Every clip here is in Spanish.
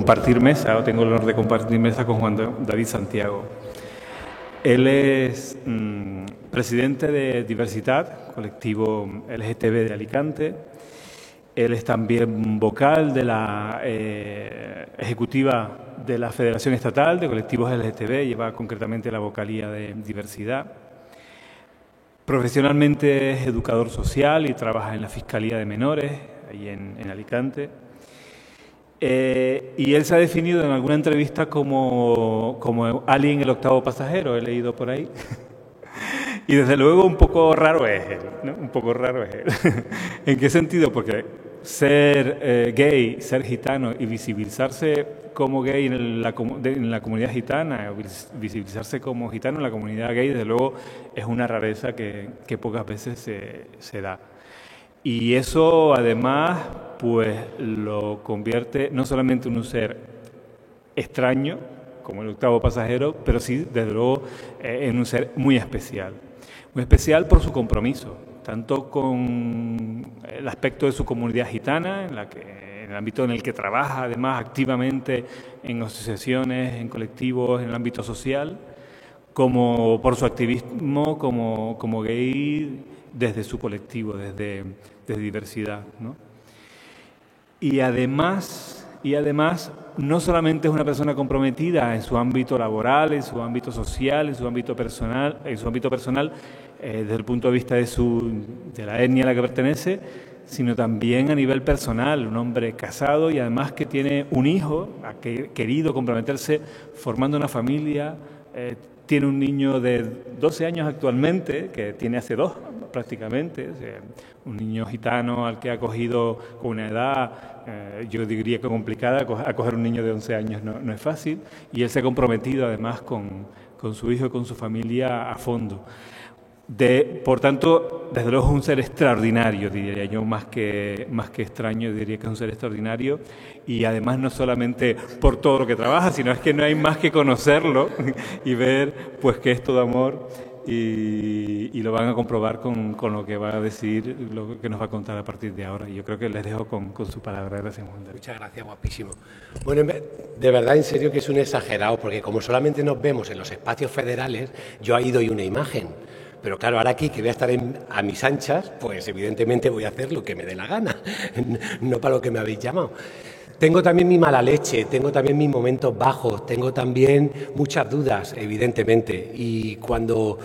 compartir mesa, o tengo el honor de compartir mesa con Juan David Santiago. Él es presidente de Diversidad, colectivo LGTB de Alicante. Él es también vocal de la ejecutiva de la Federación Estatal de Colectivos LGTB, lleva concretamente la vocalía de Diversidad. Profesionalmente es educador social y trabaja en la Fiscalía de Menores, ahí en Alicante. Y él se ha definido en alguna entrevista como Alien el octavo pasajero, he leído por ahí. Y desde luego un poco raro es él, ¿no? Un poco raro es él. ¿En qué sentido? Porque ser gay, ser gitano y visibilizarse como gay en la comunidad gitana, o visibilizarse como gitano en la comunidad gay, desde luego es una rareza que pocas veces se da. Y eso además pues lo convierte no solamente en un ser extraño, como el octavo pasajero, pero sí, desde luego, en un ser muy especial. Muy especial por su compromiso, tanto con el aspecto de su comunidad gitana, en el ámbito en el que trabaja, además, activamente en asociaciones, en colectivos, en el ámbito social, como por su activismo como gay desde su colectivo, desde Diversidad, ¿no? Y además, no solamente es una persona comprometida en su ámbito laboral, en su ámbito social, en su ámbito personal, desde el punto de vista de la etnia a la que pertenece, sino también a nivel personal, un hombre casado y además que tiene un hijo, ha querido comprometerse formando una familia, tiene un niño de 12 años actualmente, que tiene hace 2 prácticamente, un niño gitano al que ha acogido con una edad, yo diría que complicada, acoger un niño de 11 años no es fácil, y él se ha comprometido además con su hijo y con su familia a fondo. Por tanto, desde luego es un ser extraordinario, diría yo, más que extraño, diría que es un ser extraordinario, y además no solamente por todo lo que trabaja, sino es que no hay más que conocerlo y ver pues que es todo amor, y lo van a comprobar con lo que va a decir, lo que nos va a contar a partir de ahora. Y yo creo que les dejo con su palabra. Gracias, Juan David. Muchas gracias, guapísimo. Bueno, de verdad, en serio que es un exagerado, porque como solamente nos vemos en los espacios federales, yo ahí doy una imagen. Pero claro, ahora aquí que voy a estar a mis anchas, pues evidentemente voy a hacer lo que me dé la gana, no para lo que me habéis llamado. Tengo también mi mala leche, tengo también mis momentos bajos, tengo también muchas dudas, evidentemente. Y cuando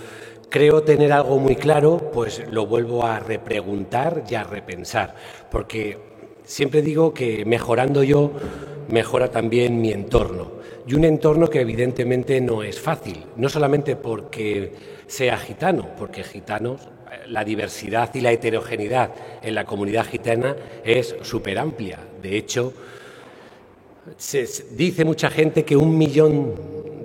creo tener algo muy claro, pues lo vuelvo a repreguntar y a repensar. Porque siempre digo que mejorando yo, mejora también mi entorno. Y un entorno que evidentemente no es fácil, no solamente porque sea gitano, porque gitanos, la diversidad y la heterogeneidad en la comunidad gitana es súper amplia. De hecho, se dice mucha gente que 1 millón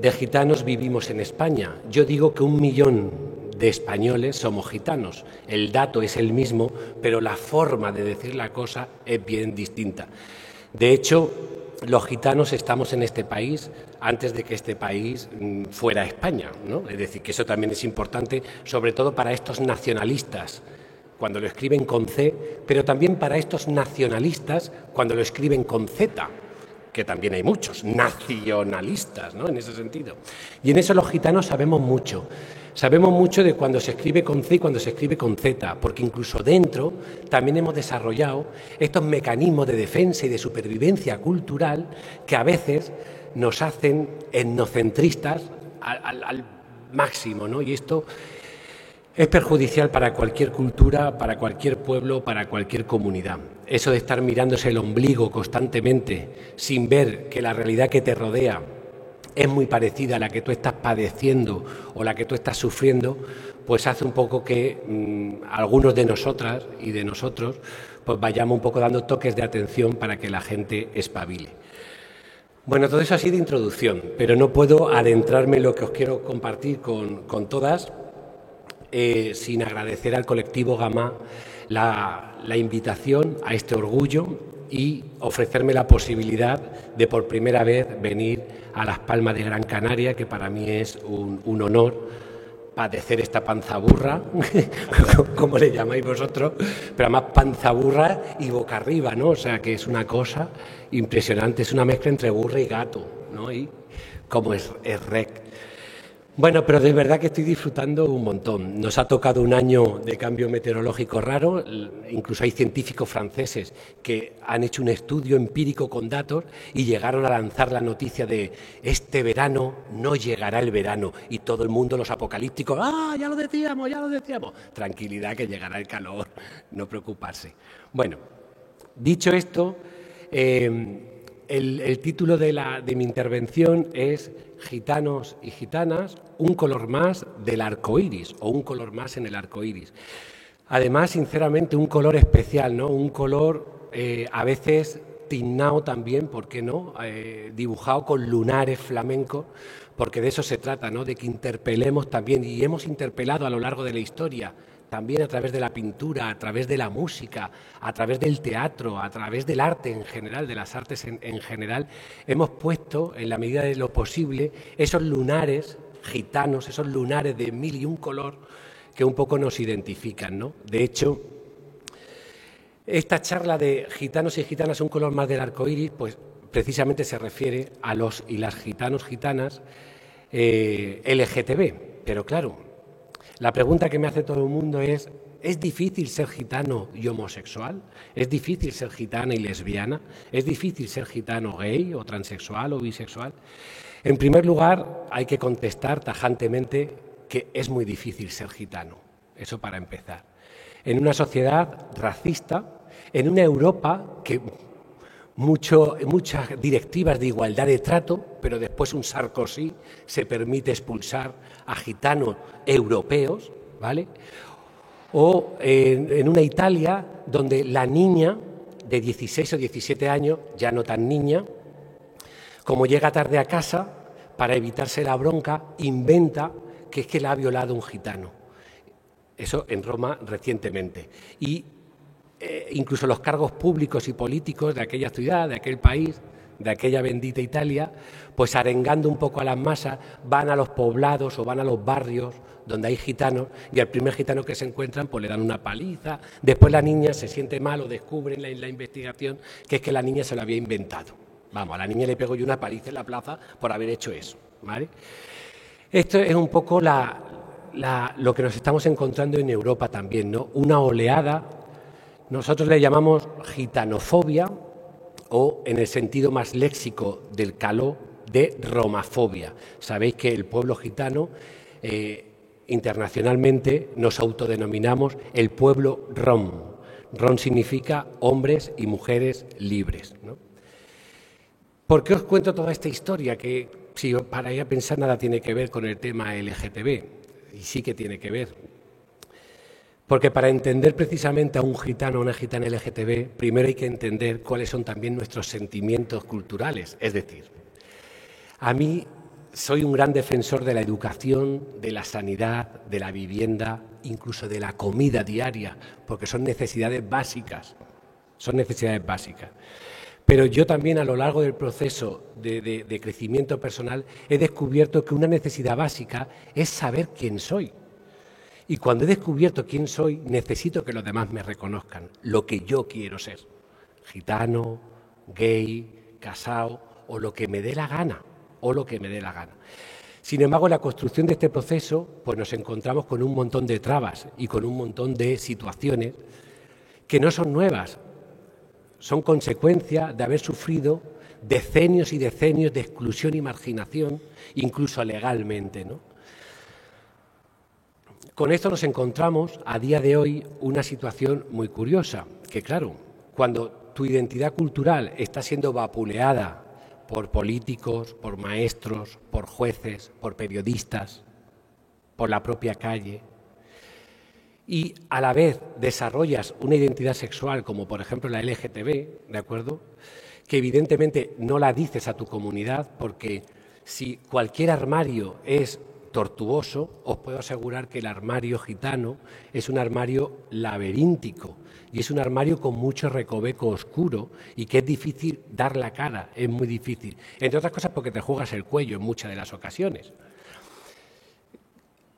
de gitanos vivimos en España. Yo digo que 1 millón de españoles somos gitanos. El dato es el mismo, pero la forma de decir la cosa es bien distinta. De hecho, los gitanos estamos en este país antes de que este país fuera España, ¿no? Es decir, que eso también es importante, sobre todo para estos nacionalistas, cuando lo escriben con C, pero también para estos nacionalistas cuando lo escriben con Z, que también hay muchos nacionalistas, ¿no? En ese sentido. Y en eso los gitanos sabemos mucho. Sabemos mucho de cuando se escribe con C y cuando se escribe con Z, porque incluso dentro también hemos desarrollado estos mecanismos de defensa y de supervivencia cultural que a veces nos hacen etnocentristas al máximo, ¿no? Y esto es perjudicial para cualquier cultura, para cualquier pueblo, para cualquier comunidad. Eso de estar mirándose el ombligo constantemente sin ver que la realidad que te rodea es muy parecida a la que tú estás padeciendo o la que tú estás sufriendo, pues hace un poco que algunos de nosotras y de nosotros pues vayamos un poco dando toques de atención para que la gente espabile. Bueno, todo eso así de introducción, pero no puedo adentrarme en lo que os quiero compartir con todas sin agradecer al colectivo Gamá la invitación a este orgullo y ofrecerme la posibilidad de por primera vez venir a Las Palmas de Gran Canaria, que para mí es un honor padecer esta panzaburra, como le llamáis vosotros, pero además panzaburra y boca arriba, ¿no? O sea, que es una cosa impresionante, es una mezcla entre burra y gato, ¿no? Y como es rec. Bueno, pero de verdad que estoy disfrutando un montón. Nos ha tocado un año de cambio meteorológico raro, incluso hay científicos franceses que han hecho un estudio empírico con datos y llegaron a lanzar la noticia de este verano no llegará el verano, y todo el mundo, los apocalípticos, ¡ah, ya lo decíamos, ya lo decíamos! Tranquilidad, que llegará el calor, no preocuparse. Bueno, dicho esto, el título de mi intervención es Gitanos y gitanas, un color más del arco iris, o un color más en el arco iris. Además, sinceramente, un color especial, ¿no? Un color a veces tiznado también, ¿por qué no? Dibujado con lunares flamencos, porque de eso se trata, ¿no? De que interpelemos también, y hemos interpelado a lo largo de la historia, también a través de la pintura, a través de la música, a través del teatro, a través del arte en general, de las artes en general, hemos puesto, en la medida de lo posible, esos lunares gitanos, esos lunares de mil y un color que un poco nos identifican, ¿no? De hecho, esta charla de gitanos y gitanas, un color más del arco iris, pues precisamente se refiere a los y las gitanos, gitanas LGTB, pero claro, la pregunta que me hace todo el mundo ¿es difícil ser gitano y homosexual? ¿Es difícil ser gitana y lesbiana? ¿Es difícil ser gitano gay o transexual o bisexual? En primer lugar, hay que contestar tajantemente que es muy difícil ser gitano. Eso para empezar. En una sociedad racista, en una Europa que muchas directivas de igualdad de trato, pero después un Sarkozy se permite expulsar a gitanos europeos, ¿vale? O en una Italia donde la niña de 16 o 17 años, ya no tan niña, como llega tarde a casa, para evitarse la bronca, inventa que es que la ha violado un gitano. Eso en Roma recientemente. Y incluso los cargos públicos y políticos de aquella ciudad, de aquel país, de aquella bendita Italia, pues arengando un poco a las masas, van a los poblados o van a los barrios donde hay gitanos, y al primer gitano que se encuentran pues le dan una paliza. Después la niña se siente mal o descubren en la investigación que es que la niña se lo había inventado. Vamos, a la niña le pego yo una paliza en la plaza por haber hecho eso, ¿vale? Esto es un poco lo que nos estamos encontrando en Europa también, ¿no? Una oleada. Nosotros le llamamos gitanofobia o, en el sentido más léxico del caló, de romafobia. Sabéis que el pueblo gitano, internacionalmente, nos autodenominamos el pueblo rom. Rom significa hombres y mujeres libres, ¿no? ¿Por qué os cuento toda esta historia? Que si para ir a pensar nada tiene que ver con el tema LGTB, y sí que tiene que ver. Porque para entender precisamente a un gitano o una gitana LGTB, primero hay que entender cuáles son también nuestros sentimientos culturales. Es decir, a mí soy un gran defensor de la educación, de la sanidad, de la vivienda, incluso de la comida diaria, porque son necesidades básicas. Son necesidades básicas. Pero yo también, a lo largo del proceso de crecimiento personal, he descubierto que una necesidad básica es saber quién soy. Y cuando he descubierto quién soy, necesito que los demás me reconozcan lo que yo quiero ser. Gitano, gay, casado, o lo que me dé la gana, Sin embargo, en la construcción de este proceso, pues nos encontramos con un montón de trabas y con un montón de situaciones que no son nuevas, son consecuencia de haber sufrido decenios y decenios de exclusión y marginación, incluso legalmente, ¿no? Con esto nos encontramos a día de hoy una situación muy curiosa, que claro, cuando tu identidad cultural está siendo vapuleada por políticos, por maestros, por jueces, por periodistas, por la propia calle, y a la vez desarrollas una identidad sexual como por ejemplo la LGTB, ¿de acuerdo?, que evidentemente no la dices a tu comunidad, porque si cualquier armario es tortuoso, os puedo asegurar que el armario gitano es un armario laberíntico y es un armario con mucho recoveco oscuro y que es difícil dar la cara, es muy difícil, entre otras cosas porque te juegas el cuello en muchas de las ocasiones.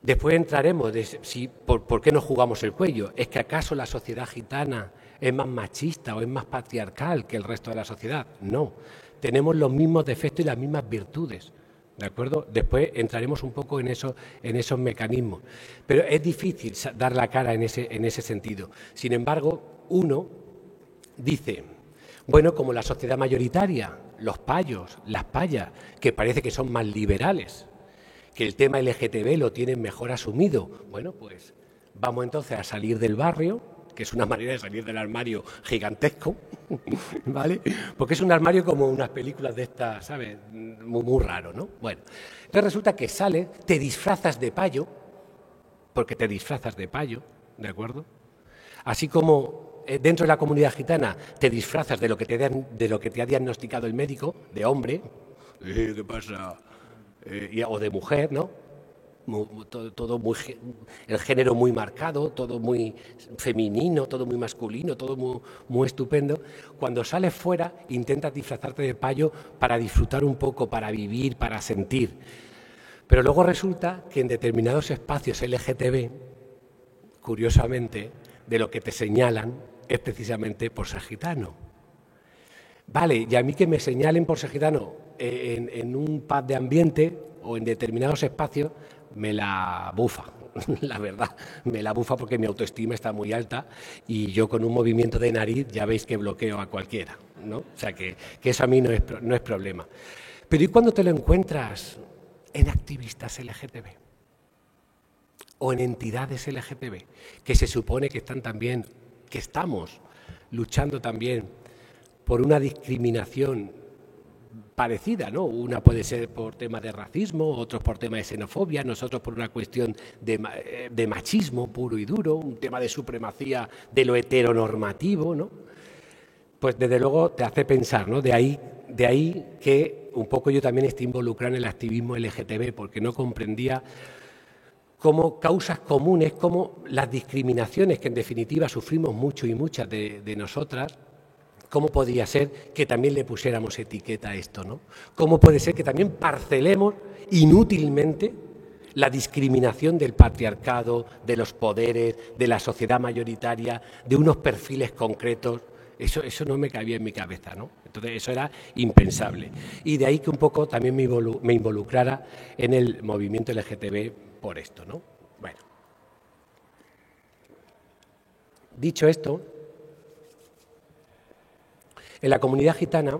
Después entraremos de por qué nos jugamos el cuello. ¿Es que acaso la sociedad gitana es más machista o es más patriarcal que el resto de la sociedad? No, tenemos los mismos defectos y las mismas virtudes, ¿de acuerdo? Después entraremos un poco en esos mecanismos. Pero es difícil dar la cara en ese sentido. Sin embargo, uno dice, bueno, como la sociedad mayoritaria, los payos, las payas, que parece que son más liberales, que el tema LGTB lo tienen mejor asumido. Bueno, pues vamos entonces a salir del barrio, que es una manera de salir del armario gigantesco, ¿vale? Porque es un armario como unas películas de estas, ¿sabes? Muy raro, ¿no? Bueno, entonces resulta que sales, te disfrazas de payo, porque te disfrazas de payo, ¿de acuerdo? Así como dentro de la comunidad gitana te disfrazas de lo que te ha diagnosticado el médico, de hombre, ¿qué pasa? O de mujer, ¿no? Todo muy, el género muy marcado, todo muy femenino, todo muy masculino, todo muy estupendo. Cuando sales fuera, intentas disfrazarte de payo para disfrutar un poco, para vivir, para sentir. Pero luego resulta que en determinados espacios LGTB, curiosamente, de lo que te señalan es precisamente por ser gitano. Vale, y a mí que me señalen por ser gitano en un pub de ambiente o en determinados espacios, me la bufa, la verdad, me la bufa porque mi autoestima está muy alta y yo con un movimiento de nariz ya veis que bloqueo a cualquiera, ¿no? O sea que eso a mí no es problema. Pero ¿y cuando te lo encuentras en activistas LGTB? O en entidades LGTB, que se supone que están también, que estamos luchando también por una discriminación parecida, ¿no? Una puede ser por temas de racismo, otros por temas de xenofobia, nosotros por una cuestión de machismo puro y duro, un tema de supremacía de lo heteronormativo, ¿no? Pues desde luego te hace pensar, ¿no? De ahí que un poco yo también estoy involucrado en el activismo LGTB, porque no comprendía como causas comunes, como las discriminaciones que en definitiva sufrimos mucho y muchas de nosotras, ¿cómo podría ser que también le pusiéramos etiqueta a esto, ¿no? ¿Cómo puede ser que también parcelemos inútilmente la discriminación del patriarcado, de los poderes, de la sociedad mayoritaria, de unos perfiles concretos? Eso no me cabía en mi cabeza, ¿no? Entonces eso era impensable. Y de ahí que un poco también me involucrara en el movimiento LGTB por esto, ¿no? Bueno. Dicho esto, en la comunidad gitana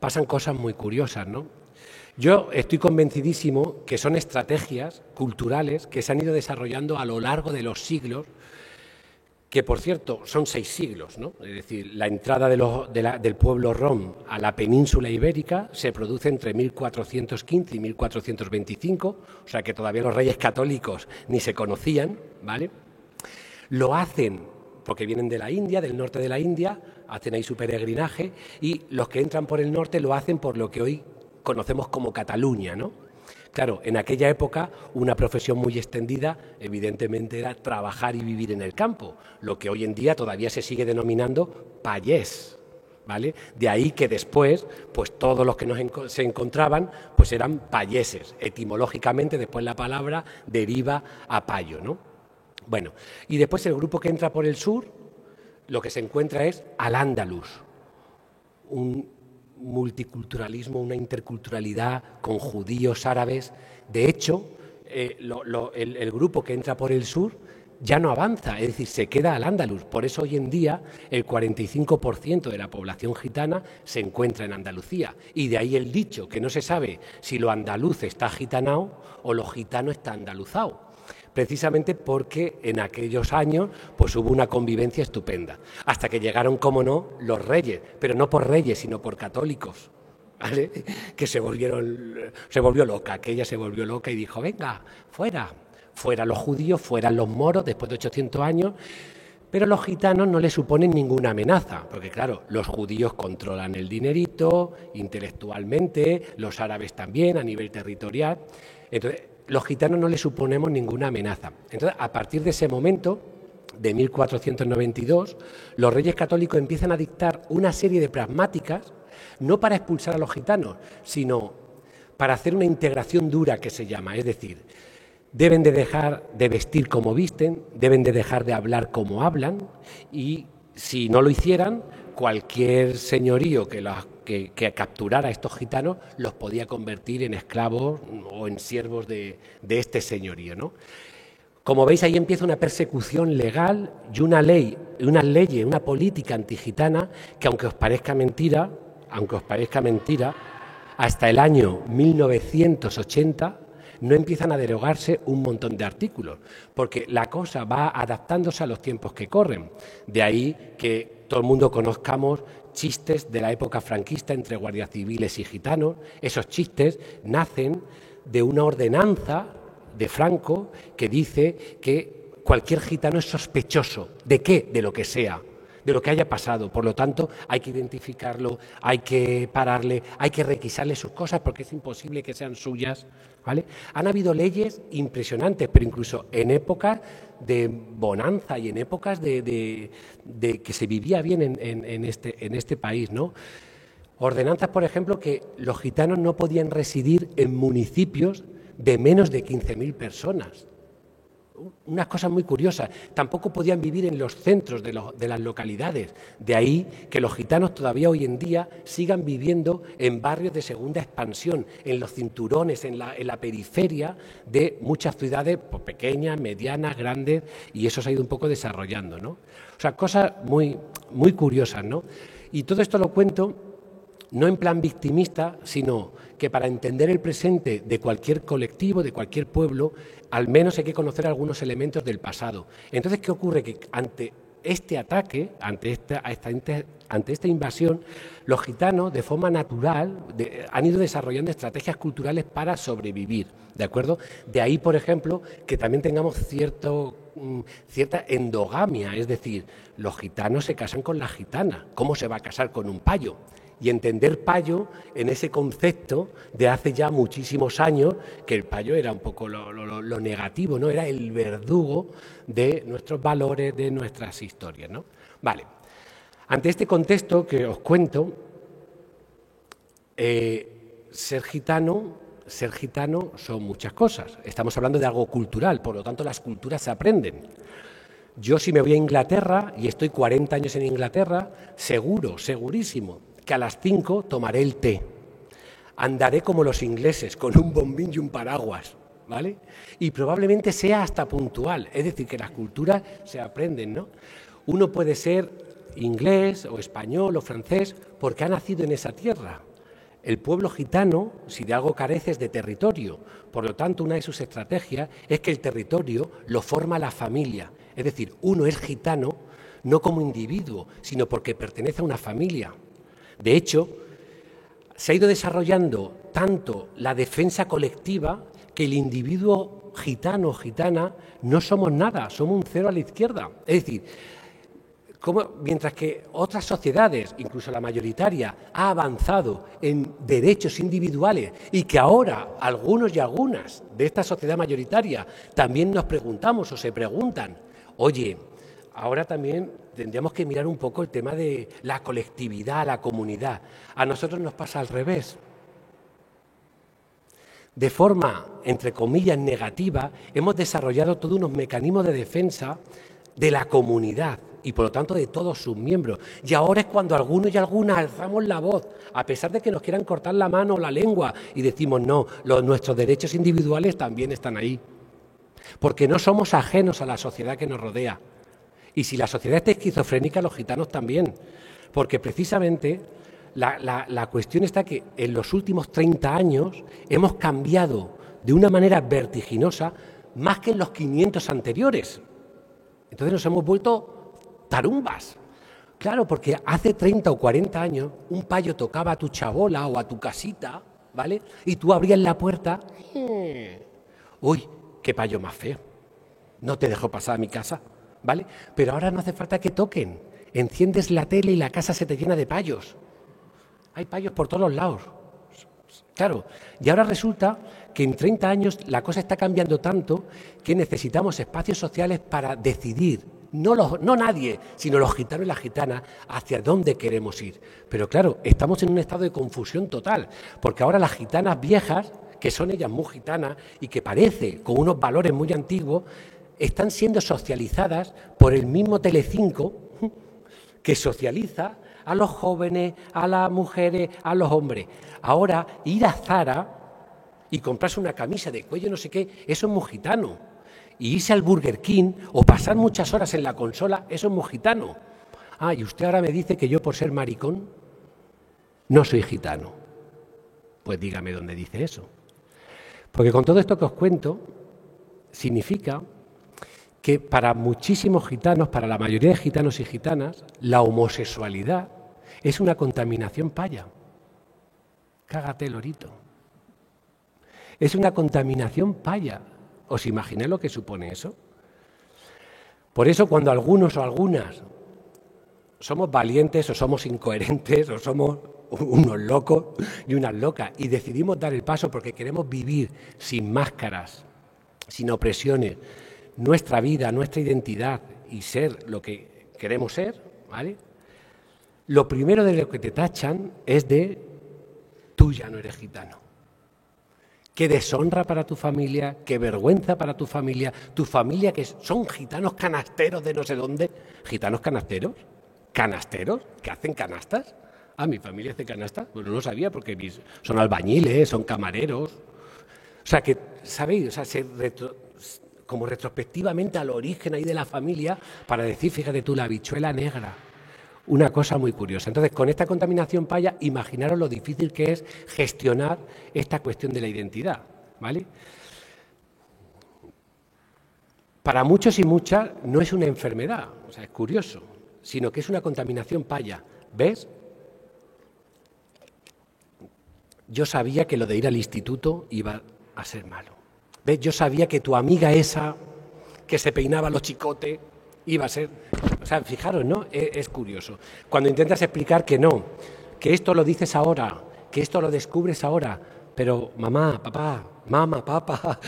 pasan cosas muy curiosas, ¿no? Yo estoy convencidísimo que son estrategias culturales que se han ido desarrollando a lo largo de los siglos, que por cierto son 6 siglos, ¿no? Es decir, la entrada del pueblo rom a la península ibérica se produce entre 1415 y 1425, o sea que todavía los reyes católicos ni se conocían, ¿vale? Lo hacen porque vienen de la India, del norte de la India, hacen ahí su peregrinaje y los que entran por el norte lo hacen por lo que hoy conocemos como Cataluña, ¿no? Claro, en aquella época una profesión muy extendida evidentemente era trabajar y vivir en el campo, lo que hoy en día todavía se sigue denominando payés, ¿vale? De ahí que después, pues todos los que se encontraban, pues eran payeses. Etimológicamente, después la palabra deriva a payo, ¿no? Bueno, y después el grupo que entra por el sur, lo que se encuentra es al-Ándalus, un multiculturalismo, una interculturalidad con judíos, árabes. De hecho, el grupo que entra por el sur ya no avanza, es decir, se queda al-Ándalus. Por eso hoy en día el 45% de la población gitana se encuentra en Andalucía. Y de ahí el dicho, que no se sabe si lo andaluz está gitanao o lo gitano está andaluzao. Precisamente porque en aquellos años pues hubo una convivencia estupenda, hasta que llegaron, como no, los reyes, pero no por reyes, sino por católicos, ¿vale? Que se volvió loca, aquella se volvió loca y dijo, venga, fuera los judíos, fuera los moros, después de 800 años, pero los gitanos no les suponen ninguna amenaza, porque claro, los judíos controlan el dinerito intelectualmente, los árabes también a nivel territorial, entonces los gitanos no les suponemos ninguna amenaza. Entonces, a partir de ese momento, de 1492, los reyes católicos empiezan a dictar una serie de pragmáticas, no para expulsar a los gitanos, sino para hacer una integración dura que se llama. Es decir, deben de dejar de vestir como visten, deben de dejar de hablar como hablan, y si no lo hicieran, cualquier señorío que capturara a estos gitanos los podía convertir en esclavos o en siervos de este señorío, ¿no? Como veis, ahí empieza una persecución legal y una ley, una política antigitana que, aunque os parezca mentira, hasta el año 1980 no empiezan a derogarse un montón de artículos, porque la cosa va adaptándose a los tiempos que corren. De ahí que todo el mundo conozcamos chistes de la época franquista entre guardias civiles y gitanos. Esos chistes nacen de una ordenanza de Franco que dice que cualquier gitano es sospechoso. ¿De qué? De lo que sea, de lo que haya pasado. Por lo tanto, hay que identificarlo, hay que pararle, hay que requisarle sus cosas porque es imposible que sean suyas, ¿vale? Han habido leyes impresionantes, pero incluso en épocas de bonanza y en épocas de que se vivía bien en este país, ¿no? Ordenanzas, por ejemplo, que los gitanos no podían residir en municipios de menos de 15.000 personas. Unas cosas muy curiosas. Tampoco podían vivir en los centros de las localidades. De ahí que los gitanos todavía hoy en día sigan viviendo en barrios de segunda expansión, en los cinturones, en la periferia de muchas ciudades, pues, pequeñas, medianas, grandes, y eso se ha ido un poco desarrollando, ¿no? O sea, cosas muy, muy curiosas, ¿no? Y todo esto lo cuento no en plan victimista, sino que para entender el presente de cualquier colectivo, de cualquier pueblo, al menos hay que conocer algunos elementos del pasado. Entonces, ¿qué ocurre? Que ante este ataque, ante esta invasión, los gitanos, de forma natural, han ido desarrollando estrategias culturales para sobrevivir, ¿de acuerdo? De ahí, por ejemplo, que también tengamos cierta endogamia, es decir, los gitanos se casan con la gitana. ¿Cómo se va a casar con un payo? Y entender payo en ese concepto de hace ya muchísimos años, que el payo era un poco lo negativo, ¿no? Era el verdugo de nuestros valores, de nuestras historias, ¿no? Vale. Ante este contexto que os cuento, ser gitano son muchas cosas. Estamos hablando de algo cultural, por lo tanto las culturas se aprenden. Yo, si me voy a Inglaterra y estoy 40 años en Inglaterra, segurísimo, que a las 5 tomaré el té. Andaré como los ingleses, con un bombín y un paraguas, ¿vale? Y probablemente sea hasta puntual, es decir, que las culturas se aprenden, ¿no? Uno puede ser inglés o español o francés porque ha nacido en esa tierra. El pueblo gitano, si de algo carece, es de territorio. Por lo tanto, una de sus estrategias es que el territorio lo forma la familia. Es decir, uno es gitano no como individuo, sino porque pertenece a una familia. De hecho, se ha ido desarrollando tanto la defensa colectiva que el individuo gitano o gitana no somos nada, somos un cero a la izquierda. Es decir, mientras que otras sociedades, incluso la mayoritaria, ha avanzado en derechos individuales y que ahora algunos y algunas de esta sociedad mayoritaria también nos preguntamos o se preguntan, oye, ahora también tendríamos que mirar un poco el tema de la colectividad, la comunidad. A nosotros nos pasa al revés. De forma, entre comillas, negativa, hemos desarrollado todos unos mecanismos de defensa de la comunidad y, por lo tanto, de todos sus miembros. Y ahora es cuando algunos y algunas alzamos la voz, a pesar de que nos quieran cortar la mano o la lengua, y decimos, no, nuestros derechos individuales también están ahí. Porque no somos ajenos a la sociedad que nos rodea. Y si la sociedad está esquizofrénica, los gitanos también. Porque precisamente la cuestión está que en los últimos 30 años hemos cambiado de una manera vertiginosa más que en los 500 anteriores. Entonces nos hemos vuelto tarumbas. Claro, porque hace 30 o 40 años un payo tocaba a tu chabola o a tu casita, ¿vale? Y tú abrías la puerta. ¡Uy, qué payo más feo! No te dejo pasar a mi casa, ¿vale? Pero ahora no hace falta que toquen. Enciendes la tele y la casa se te llena de payos. Hay payos por todos los lados. Claro, y ahora resulta que en 30 años la cosa está cambiando tanto que necesitamos espacios sociales para decidir, no nadie, sino los gitanos y las gitanas, hacia dónde queremos ir. Pero claro, estamos en un estado de confusión total, porque ahora las gitanas viejas, que son ellas muy gitanas y que parece con unos valores muy antiguos, están siendo socializadas por el mismo Telecinco que socializa a los jóvenes, a las mujeres, a los hombres. Ahora, ir a Zara y comprarse una camisa de cuello no sé qué, eso es muy gitano. Y irse al Burger King o pasar muchas horas en la consola, eso es muy gitano. Ah, y usted ahora me dice que yo por ser maricón no soy gitano. Pues dígame dónde dice eso. Porque con todo esto que os cuento, significa que para muchísimos gitanos, para la mayoría de gitanos y gitanas, la homosexualidad es una contaminación paya. Cágate, lorito. Es una contaminación paya. ¿Os imagináis lo que supone eso? Por eso cuando algunos o algunas somos valientes o somos incoherentes o somos unos locos y unas locas y decidimos dar el paso porque queremos vivir sin máscaras, sin opresiones, nuestra vida, nuestra identidad y ser lo que queremos ser, ¿vale? Lo primero de lo que te tachan es de tú ya no eres gitano. Qué deshonra para tu familia, qué vergüenza para tu familia que son gitanos canasteros de no sé dónde. ¿Gitanos canasteros? ¿Canasteros? ¿Que hacen canastas? Ah, mi familia hace canastas. Bueno, no lo sabía porque son albañiles, son camareros. O sea, que, ¿sabéis? O sea, como retrospectivamente al origen ahí de la familia para decir, fíjate tú, la habichuela negra. Una cosa muy curiosa. Entonces, con esta contaminación paya, imaginaros lo difícil que es gestionar esta cuestión de la identidad, ¿vale? Para muchos y muchas no es una enfermedad, o sea, es curioso, sino que es una contaminación paya. ¿Ves? Yo sabía que lo de ir al instituto iba a ser malo. ¿Ves? Yo sabía que tu amiga esa, que se peinaba los chicotes, iba a ser... O sea, fijaros, ¿no? Es curioso. Cuando intentas explicar que no, que esto lo dices ahora, que esto lo descubres ahora, pero mamá, papá,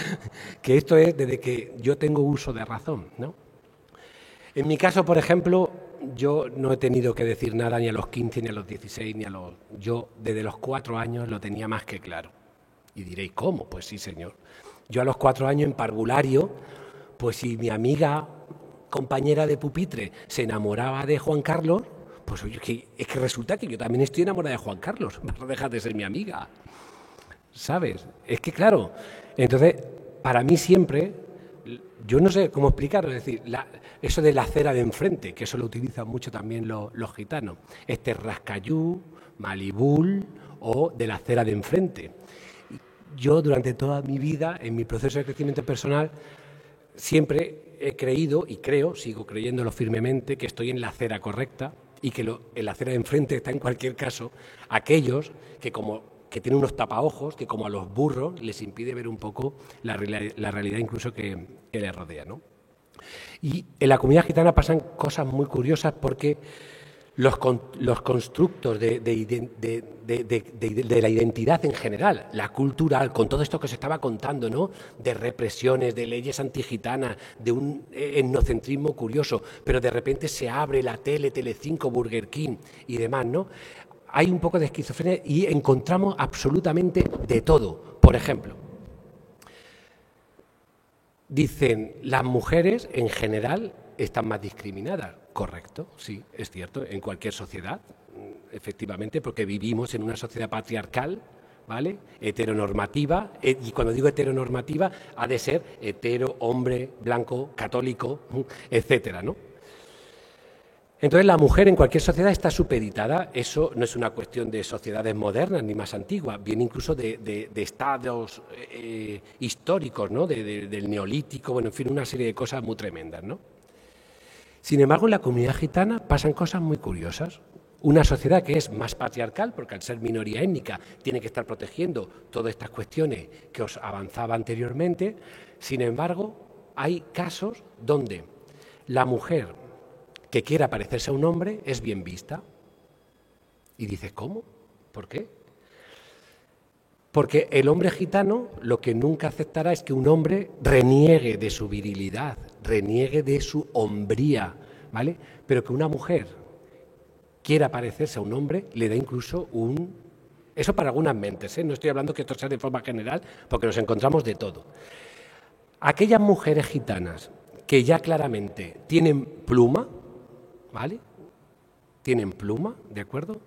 que esto es desde que yo tengo uso de razón, ¿no? En mi caso, por ejemplo, yo no he tenido que decir nada ni a los 15, ni a los 16, ni a los... Yo desde los 4 años lo tenía más que claro. Y diréis, ¿cómo? Pues sí, señor. Yo a los 4 años en parvulario, pues si mi amiga... compañera de pupitre se enamoraba de Juan Carlos, pues oye, es que resulta que yo también estoy enamorada de Juan Carlos, no dejas de ser mi amiga, ¿sabes? Es que claro, entonces para mí siempre, yo no sé cómo explicarlo, es decir, eso de la acera de enfrente, que eso lo utilizan mucho también los gitanos, este rascayú, malibul o de la acera de enfrente. Yo durante toda mi vida, en mi proceso de crecimiento personal, siempre he creído y creo, sigo creyéndolo firmemente, que estoy en la acera correcta y que en la acera de enfrente está en cualquier caso aquellos que tienen unos tapaojos que como a los burros les impide ver un poco la realidad incluso que les rodea, ¿no? Y en la comunidad gitana pasan cosas muy curiosas porque los constructos de la identidad en general, la cultural, con todo esto que se estaba contando, ¿no? De represiones, de leyes antigitanas, de un etnocentrismo curioso, pero de repente se abre la Telecinco, Burger King y demás, ¿no? Hay un poco de esquizofrenia y encontramos absolutamente de todo. Por ejemplo, dicen, las mujeres en general están más discriminadas. Correcto, sí, es cierto, en cualquier sociedad, efectivamente, porque vivimos en una sociedad patriarcal, ¿vale? Heteronormativa, y cuando digo heteronormativa, ha de ser hetero, hombre, blanco, católico, etcétera, ¿no? Entonces la mujer en cualquier sociedad está supeditada. Eso no es una cuestión de sociedades modernas ni más antiguas, viene incluso de estados históricos, ¿no? Del neolítico, bueno, en fin, una serie de cosas muy tremendas, ¿no? Sin embargo, en la comunidad gitana pasan cosas muy curiosas. Una sociedad que es más patriarcal, porque al ser minoría étnica tiene que estar protegiendo todas estas cuestiones que os avanzaba anteriormente. Sin embargo, hay casos donde la mujer que quiera parecerse a un hombre es bien vista. Y dices, ¿cómo? ¿Por qué? Porque el hombre gitano lo que nunca aceptará es que un hombre reniegue de su virilidad, reniegue de su hombría, ¿vale? Pero que una mujer quiera parecerse a un hombre le da incluso un Eso para algunas mentes, ¿eh? No estoy hablando que esto sea de forma general, porque nos encontramos de todo. Aquellas mujeres gitanas que ya claramente tienen pluma, ¿vale? Tienen pluma, ¿de acuerdo?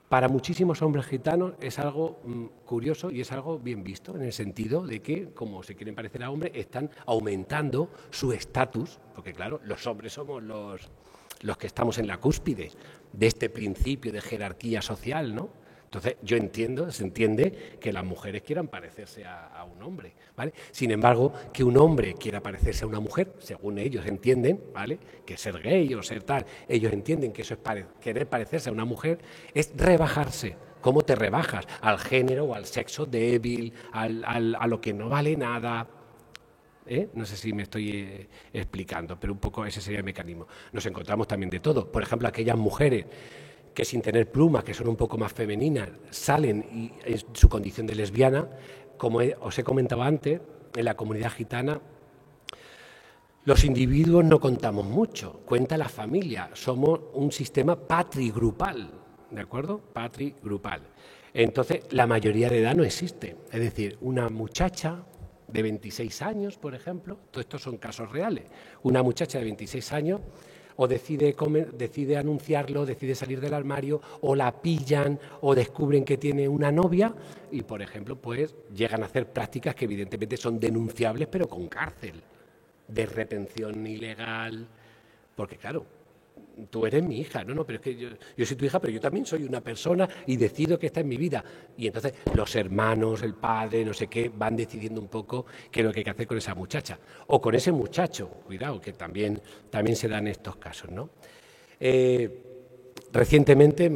Para muchísimos hombres gitanos es algo curioso y es algo bien visto, en el sentido de que, como se quieren parecer a hombres, están aumentando su estatus, porque claro, los hombres somos los que estamos en la cúspide de este principio de jerarquía social, ¿no? Entonces, se entiende que las mujeres quieran parecerse a un hombre, ¿vale? Sin embargo, que un hombre quiera parecerse a una mujer, según ellos entienden, ¿vale? Que ser gay o ser tal, ellos entienden que eso es querer parecerse a una mujer, es rebajarse. ¿Cómo te rebajas? Al género o al sexo débil, a lo que no vale nada. No sé si me estoy explicando, pero un poco ese sería el mecanismo. Nos encontramos también de todo. Por ejemplo, aquellas mujeres que sin tener plumas, que son un poco más femeninas, salen y en su condición de lesbiana, como os he comentado antes, en la comunidad gitana, los individuos no contamos mucho, cuenta la familia, somos un sistema patrigrupal, ¿de acuerdo? Patrigrupal. Entonces, la mayoría de edad no existe, es decir, una muchacha de 26 años, por ejemplo, todos estos son casos reales, una muchacha de 26 años o decide anunciarlo, decide salir del armario, o la pillan, o descubren que tiene una novia, y por ejemplo, pues llegan a hacer prácticas que evidentemente son denunciables, pero con cárcel, de retención ilegal, porque claro, tú eres mi hija, no, pero es que yo soy tu hija, pero yo también soy una persona y decido que esta es mi vida. Y entonces los hermanos, el padre, no sé qué, van decidiendo un poco qué es lo que hay que hacer con esa muchacha. O con ese muchacho, cuidado, que también se dan estos casos, ¿no? Recientemente,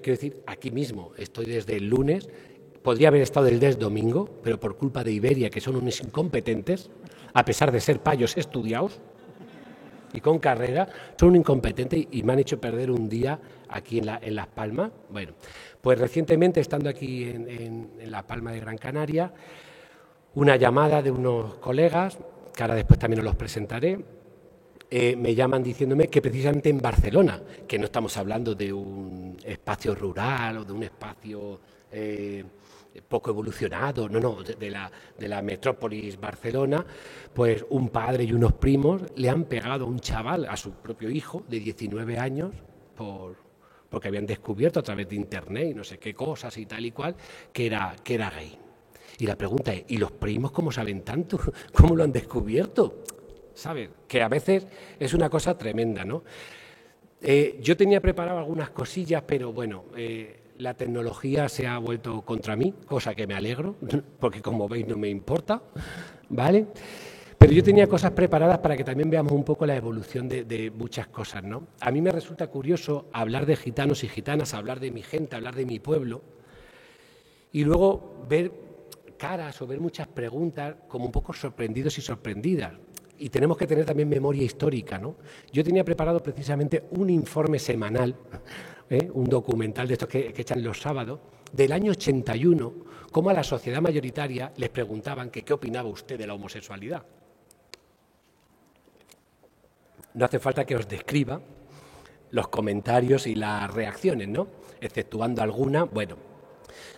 quiero decir, aquí mismo, estoy desde el lunes, podría haber estado el domingo, pero por culpa de Iberia, que son unos incompetentes, a pesar de ser payos estudiados, y con carrera, son incompetentes y me han hecho perder un día aquí en Las Palmas. Bueno, pues recientemente, estando aquí en Las Palmas de Gran Canaria, una llamada de unos colegas, que ahora después también os los presentaré, me llaman diciéndome que precisamente en Barcelona, que no estamos hablando de un espacio rural o de un espacio poco evolucionado, no, de la metrópolis Barcelona, pues un padre y unos primos le han pegado a un chaval, a su propio hijo de 19 años, porque habían descubierto a través de internet y no sé qué cosas y tal y cual, que era gay. Y la pregunta es, ¿y los primos cómo saben tanto? ¿Cómo lo han descubierto? ¿Saben? Que a veces es una cosa tremenda, ¿no? Yo tenía preparado algunas cosillas, pero bueno, la tecnología se ha vuelto contra mí, cosa que me alegro, porque como veis no me importa, ¿vale? Pero yo tenía cosas preparadas para que también veamos un poco la evolución de muchas cosas, ¿no? A mí me resulta curioso hablar de gitanos y gitanas, hablar de mi gente, hablar de mi pueblo, y luego ver caras o ver muchas preguntas como un poco sorprendidos y sorprendidas. Y tenemos que tener también memoria histórica, ¿no? Yo tenía preparado precisamente un informe semanal, un documental de estos que echan los sábados, del año 81, cómo a la sociedad mayoritaria les preguntaban que qué opinaba usted de la homosexualidad. No hace falta que os describa los comentarios y las reacciones, ¿no? Exceptuando alguna, bueno,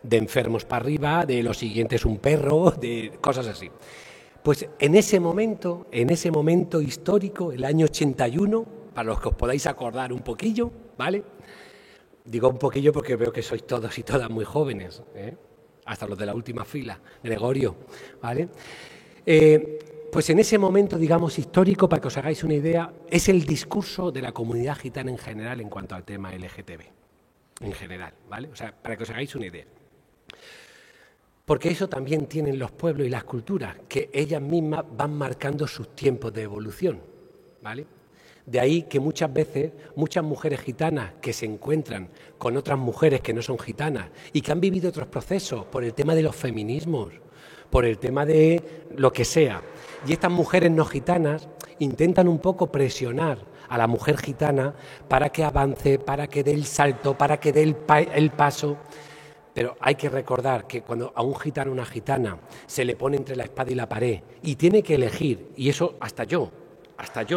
de enfermos para arriba, de lo siguiente es un perro, de cosas así. Pues en ese momento histórico, el año 81, para los que os podáis acordar un poquillo, ¿vale? Digo un poquillo porque veo que sois todos y todas muy jóvenes, hasta los de la última fila, Gregorio, ¿vale? Pues en ese momento, digamos, histórico, para que os hagáis una idea, es el discurso de la comunidad gitana en general en cuanto al tema LGTB, en general, ¿vale? O sea, para que os hagáis una idea. Porque eso también tienen los pueblos y las culturas, que ellas mismas van marcando sus tiempos de evolución, ¿vale? De ahí que muchas veces, muchas mujeres gitanas que se encuentran con otras mujeres que no son gitanas y que han vivido otros procesos por el tema de los feminismos, por el tema de lo que sea, y estas mujeres no gitanas intentan un poco presionar a la mujer gitana para que avance, para que dé el salto, para que dé el paso. Pero hay que recordar que cuando a un gitano o una gitana se le pone entre la espada y la pared y tiene que elegir, y eso hasta yo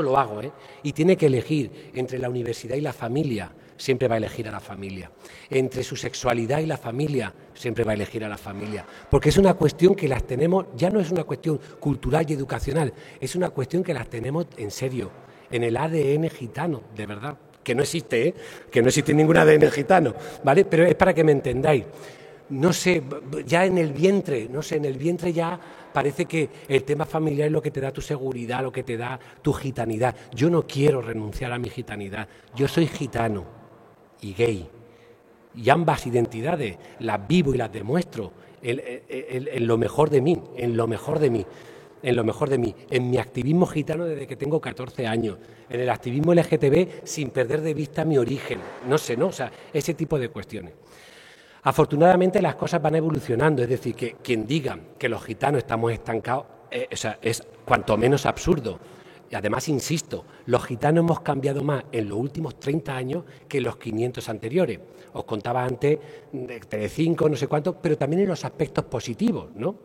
lo hago, y tiene que elegir entre la universidad y la familia, siempre va a elegir a la familia. Entre su sexualidad y la familia, siempre va a elegir a la familia. Porque es una cuestión que las tenemos, ya no es una cuestión cultural y educacional, es una cuestión que las tenemos en serio, en el ADN gitano, de verdad. Que no existe, ¿eh? Que no existe ningún ADN gitano, ¿vale? Pero es para que me entendáis. No sé, ya en el vientre, ya parece que el tema familiar es lo que te da tu seguridad, lo que te da tu gitanidad. Yo no quiero renunciar a mi gitanidad. Yo soy gitano y gay. Y ambas identidades las vivo y las demuestro en lo mejor de mí, en mi activismo gitano desde que tengo 14 años, en el activismo LGTB sin perder de vista mi origen, no sé, ¿no? O sea, ese tipo de cuestiones. Afortunadamente las cosas van evolucionando, es decir, que quien diga que los gitanos estamos estancados, es cuanto menos absurdo. Y además, insisto, los gitanos hemos cambiado más en los últimos 30 años que en los 500 anteriores. Os contaba antes de Telecinco, no sé cuánto, pero también en los aspectos positivos, ¿no?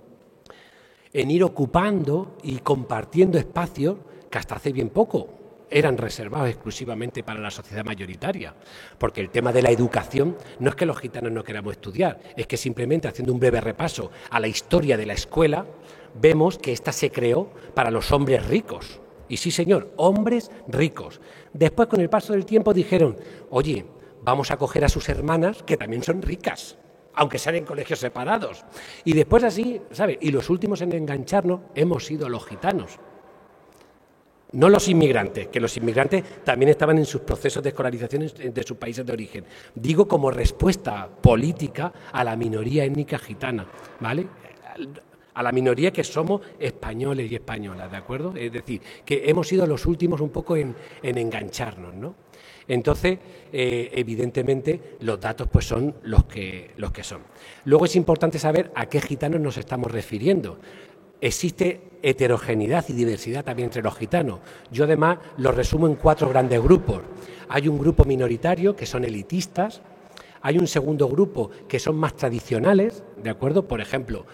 En ir ocupando y compartiendo espacios que hasta hace bien poco eran reservados exclusivamente para la sociedad mayoritaria, porque el tema de la educación no es que los gitanos no queramos estudiar, es que simplemente haciendo un breve repaso a la historia de la escuela, vemos que ésta se creó para los hombres ricos. Y sí, señor, hombres ricos. Después, con el paso del tiempo, dijeron, oye, vamos a coger a sus hermanas, que también son ricas, aunque sean en colegios separados. Y después así, ¿sabes? Y los últimos en engancharnos hemos sido los gitanos. No los inmigrantes, que los inmigrantes también estaban en sus procesos de escolarización de sus países de origen. Digo como respuesta política a la minoría étnica gitana, ¿vale? A la minoría que somos españoles y españolas, ¿de acuerdo? Es decir, que hemos sido los últimos un poco en engancharnos, ¿no? Entonces, evidentemente, los datos pues son los que son. Luego es importante saber a qué gitanos nos estamos refiriendo. Existe heterogeneidad y diversidad también entre los gitanos. Yo además los resumo en 4 grandes grupos. Hay un grupo minoritario que son elitistas, hay un segundo grupo que son más tradicionales, ¿de acuerdo? Por ejemplo,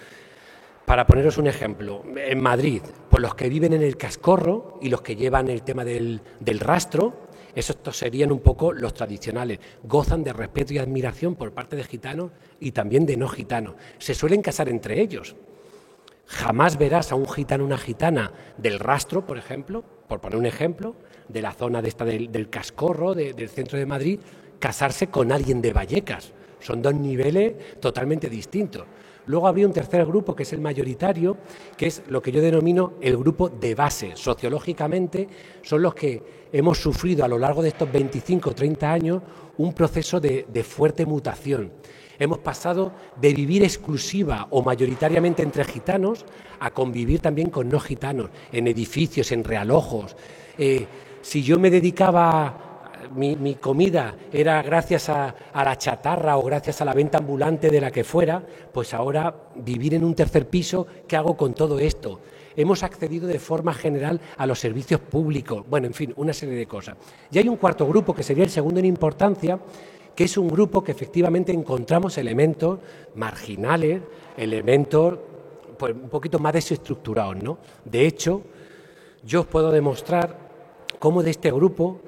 para poneros un ejemplo, en Madrid, pues los que viven en el cascorro y los que llevan el tema del rastro, esos serían un poco los tradicionales. Gozan de respeto y admiración por parte de gitanos y también de no gitanos. Se suelen casar entre ellos. Jamás verás a un gitano o una gitana del rastro, por ejemplo, por poner un ejemplo, de la zona de esta del cascorro, del centro de Madrid, casarse con alguien de Vallecas. Son 2 niveles totalmente distintos. Luego habría un tercer grupo, que es el mayoritario, que es lo que yo denomino el grupo de base. Sociológicamente son los que hemos sufrido a lo largo de estos 25 o 30 años un proceso de fuerte mutación. Hemos pasado de vivir exclusiva o mayoritariamente entre gitanos a convivir también con no gitanos, en edificios, en realojos. Si yo me dedicaba, mi comida era gracias a la chatarra o gracias a la venta ambulante de la que fuera, pues ahora vivir en un tercer piso, ¿qué hago con todo esto? Hemos accedido de forma general a los servicios públicos, bueno, en fin, una serie de cosas. Y hay un cuarto grupo, que sería el segundo en importancia, que es un grupo que efectivamente encontramos elementos marginales, elementos pues, un poquito más desestructurados, ¿no? De hecho, yo os puedo demostrar cómo de este grupo,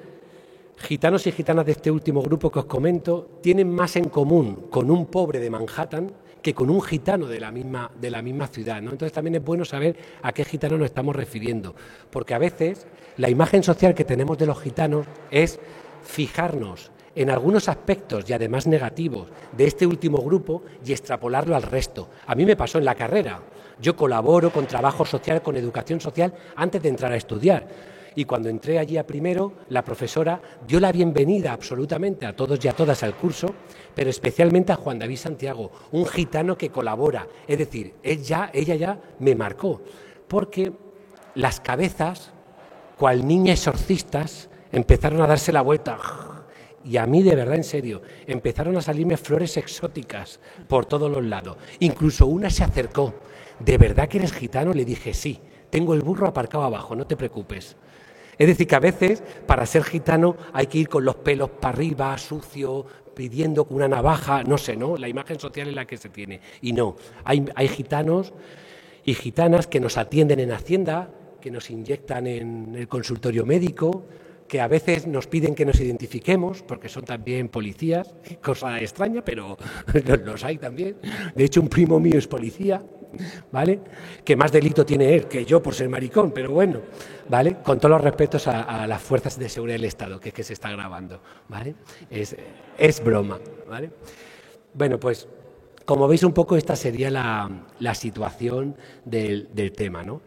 gitanos y gitanas de este último grupo que os comento, tienen más en común con un pobre de Manhattan que con un gitano de la misma ciudad, ¿no? Entonces también es bueno saber a qué gitano nos estamos refiriendo, porque a veces la imagen social que tenemos de los gitanos es fijarnos en algunos aspectos y además negativos de este último grupo y extrapolarlo al resto. A mí me pasó en la carrera. Yo colaboro con trabajo social, con educación social, antes de entrar a estudiar. Y cuando entré allí a primero, la profesora dio la bienvenida absolutamente a todos y a todas al curso, pero especialmente a Juan David Santiago, un gitano que colabora. Es decir, ella ya me marcó, porque las cabezas, cual niñas exorcistas, empezaron a darse la vuelta. Y a mí, de verdad, en serio, empezaron a salirme flores exóticas por todos los lados. Incluso una se acercó. ¿De verdad que eres gitano? Le dije, sí, tengo el burro aparcado abajo, no te preocupes. Es decir, que a veces, para ser gitano, hay que ir con los pelos para arriba, sucio, pidiendo con una navaja, no sé, ¿no? La imagen social es la que se tiene. Y no, hay gitanos y gitanas que nos atienden en Hacienda, que nos inyectan en el consultorio médico, que a veces nos piden que nos identifiquemos, porque son también policías, cosa extraña, pero los hay también. De hecho, un primo mío es policía, ¿vale? Que más delito tiene él que yo por ser maricón, pero bueno, ¿vale? Con todos los respetos a las fuerzas de seguridad del Estado, que es que se está grabando, ¿vale? Es broma, ¿vale? Bueno, pues como veis un poco esta sería la situación del tema, ¿no?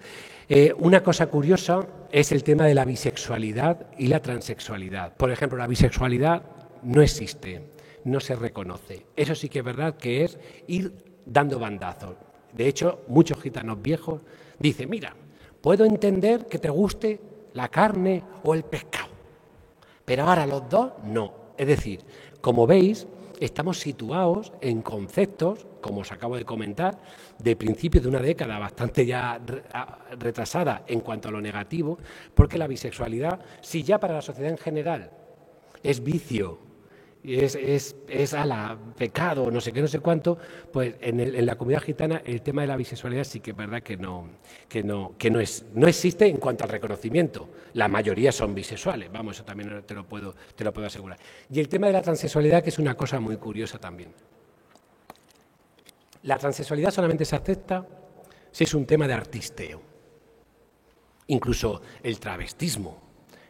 Una cosa curiosa es el tema de la bisexualidad y la transexualidad. Por ejemplo, la bisexualidad no existe, no se reconoce. Eso sí que es verdad que es ir dando bandazos. De hecho, muchos gitanos viejos dicen, mira, puedo entender que te guste la carne o el pescado, pero ahora los dos no. Es decir, como veis, estamos situados en conceptos, como os acabo de comentar, de principios de una década bastante ya retrasada en cuanto a lo negativo, porque la bisexualidad, si ya para la sociedad en general es vicio, es pecado, no sé qué, no sé cuánto, pues en la comunidad gitana el tema de la bisexualidad sí que es verdad que no existe en cuanto al reconocimiento. La mayoría son bisexuales, vamos, eso también te lo puedo asegurar. Y el tema de la transexualidad, que es una cosa muy curiosa también. La transexualidad solamente se acepta si es un tema de artisteo. Incluso el travestismo,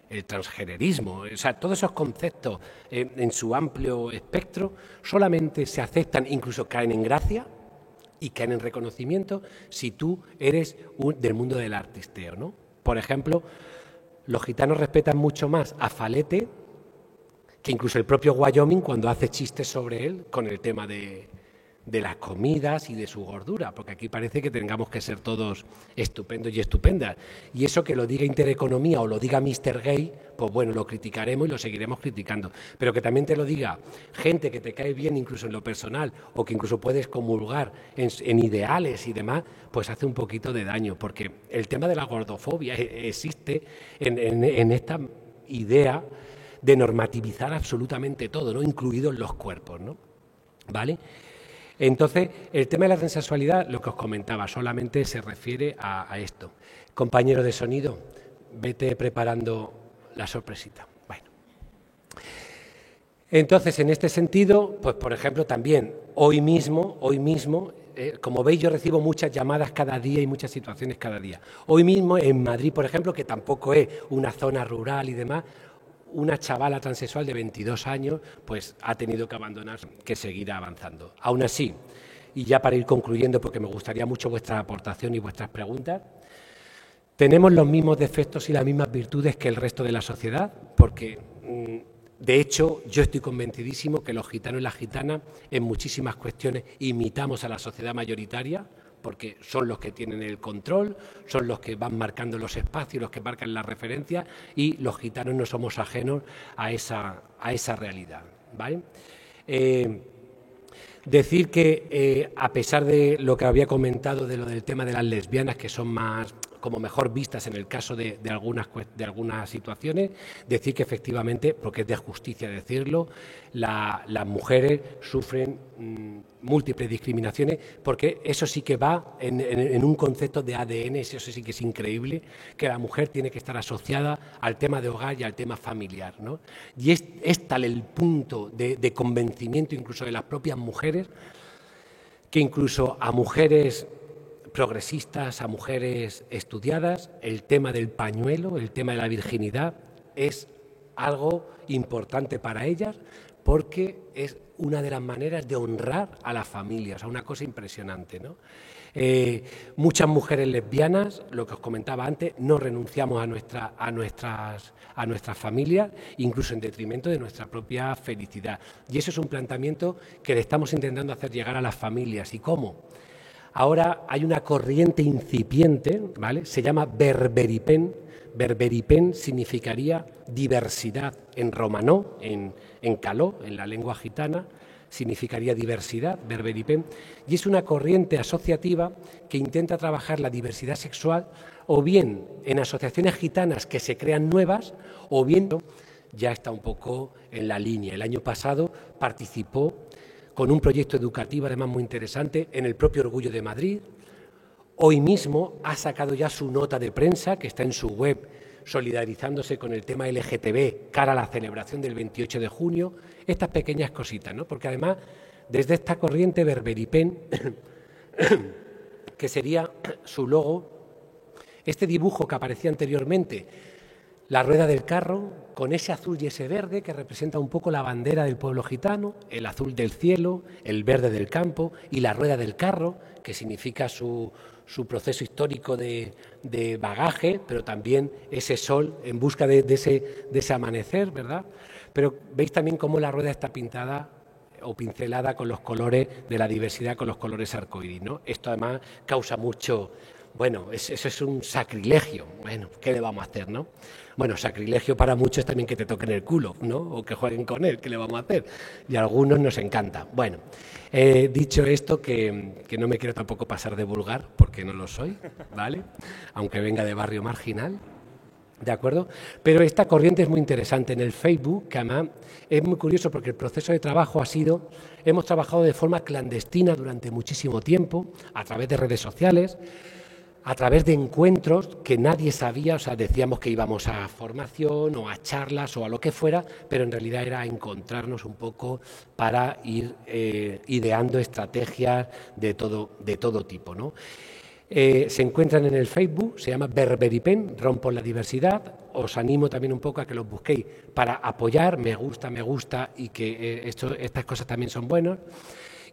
el transgenerismo, o sea, todos esos conceptos en su amplio espectro solamente se aceptan, incluso caen en gracia y caen en reconocimiento si tú eres del mundo del artisteo, ¿no? Por ejemplo, los gitanos respetan mucho más a Falete que incluso el propio Wyoming cuando hace chistes sobre él con el tema de las comidas y de su gordura, porque aquí parece que tengamos que ser todos estupendos y estupendas. Y eso que lo diga Intereconomía o lo diga Mr. Gay, pues bueno, lo criticaremos y lo seguiremos criticando. Pero que también te lo diga gente que te cae bien incluso en lo personal o que incluso puedes comulgar en ideales y demás, pues hace un poquito de daño, porque el tema de la gordofobia existe en esta idea de normativizar absolutamente todo, ¿no? Incluidos los cuerpos, ¿no? ¿Vale? Entonces, el tema de la transexualidad, lo que os comentaba, solamente se refiere a esto. Compañero de sonido, vete preparando la sorpresita. Bueno. Entonces, en este sentido, pues por ejemplo, también hoy mismo, como veis, yo recibo muchas llamadas cada día y muchas situaciones cada día. Hoy mismo en Madrid, por ejemplo, que tampoco es una zona rural y demás, una chavala transexual de 22 años pues ha tenido que abandonar, que seguirá avanzando. Aún así, y ya para ir concluyendo, porque me gustaría mucho vuestra aportación y vuestras preguntas, tenemos los mismos defectos y las mismas virtudes que el resto de la sociedad, porque de hecho yo estoy convencidísimo que los gitanos y las gitanas en muchísimas cuestiones imitamos a la sociedad mayoritaria, porque son los que tienen el control, son los que van marcando los espacios, los que marcan las referencias, y los gitanos no somos ajenos a esa realidad, ¿vale? Decir que a pesar de lo que había comentado de lo del tema de las lesbianas, que son más como mejor vistas en el caso de algunas situaciones, decir que efectivamente, porque es de justicia decirlo, las mujeres sufren múltiples discriminaciones, porque eso sí que va en un concepto de ADN, eso sí que es increíble, que la mujer tiene que estar asociada al tema de hogar y al tema familiar, ¿no? Y es tal el punto de convencimiento incluso de las propias mujeres, que incluso a mujeres progresistas, a mujeres estudiadas, el tema del pañuelo, el tema de la virginidad es algo importante para ellas, porque es una de las maneras de honrar a las familias, a una cosa impresionante, ¿no? Muchas mujeres lesbianas, lo que os comentaba antes, no renunciamos a nuestras familias, incluso en detrimento de nuestra propia felicidad. Y eso es un planteamiento que le estamos intentando hacer llegar a las familias. ¿Y cómo? Ahora hay una corriente incipiente, ¿vale? Se llama Berberipen. Berberipen significaría diversidad en romanó, en caló, en la lengua gitana, significaría diversidad, Berberipen, y es una corriente asociativa que intenta trabajar la diversidad sexual o bien en asociaciones gitanas que se crean nuevas o bien ya está un poco en la línea. El año pasado participó con un proyecto educativo además muy interesante en el propio Orgullo de Madrid. Hoy mismo ha sacado ya su nota de prensa, que está en su web, solidarizándose con el tema LGTB cara a la celebración del 28 de junio, estas pequeñas cositas, ¿no? Porque además, desde esta corriente Berberipen, que sería su logo, este dibujo que aparecía anteriormente, la rueda del carro, con ese azul y ese verde que representa un poco la bandera del pueblo gitano, el azul del cielo, el verde del campo y la rueda del carro, que significa su proceso histórico de bagaje, pero también ese sol en busca de ese amanecer, ¿verdad? Pero veis también cómo la rueda está pintada o pincelada con los colores de la diversidad, con los colores arcoíris, ¿no? Esto además causa mucho... Bueno, eso es un sacrilegio. Bueno, ¿qué le vamos a hacer, no? Bueno, sacrilegio para muchos también que te toquen el culo, ¿no? O que jueguen con él, ¿qué le vamos a hacer? Y a algunos nos encanta. Bueno, dicho esto, que no me quiero tampoco pasar de vulgar, porque no lo soy, ¿vale? Aunque venga de barrio marginal, ¿de acuerdo? Pero esta corriente es muy interesante en el Facebook, que además es muy curioso porque el proceso de trabajo ha sido... Hemos trabajado de forma clandestina durante muchísimo tiempo, a través de redes sociales, a través de encuentros que nadie sabía, o sea, decíamos que íbamos a formación o a charlas o a lo que fuera, pero en realidad era encontrarnos un poco para ir ideando estrategias de todo tipo, ¿no? Se encuentran en el Facebook, se llama Berberipen, Rompo la Diversidad. Os animo también un poco a que los busquéis para apoyar, me gusta y que estas cosas también son buenas.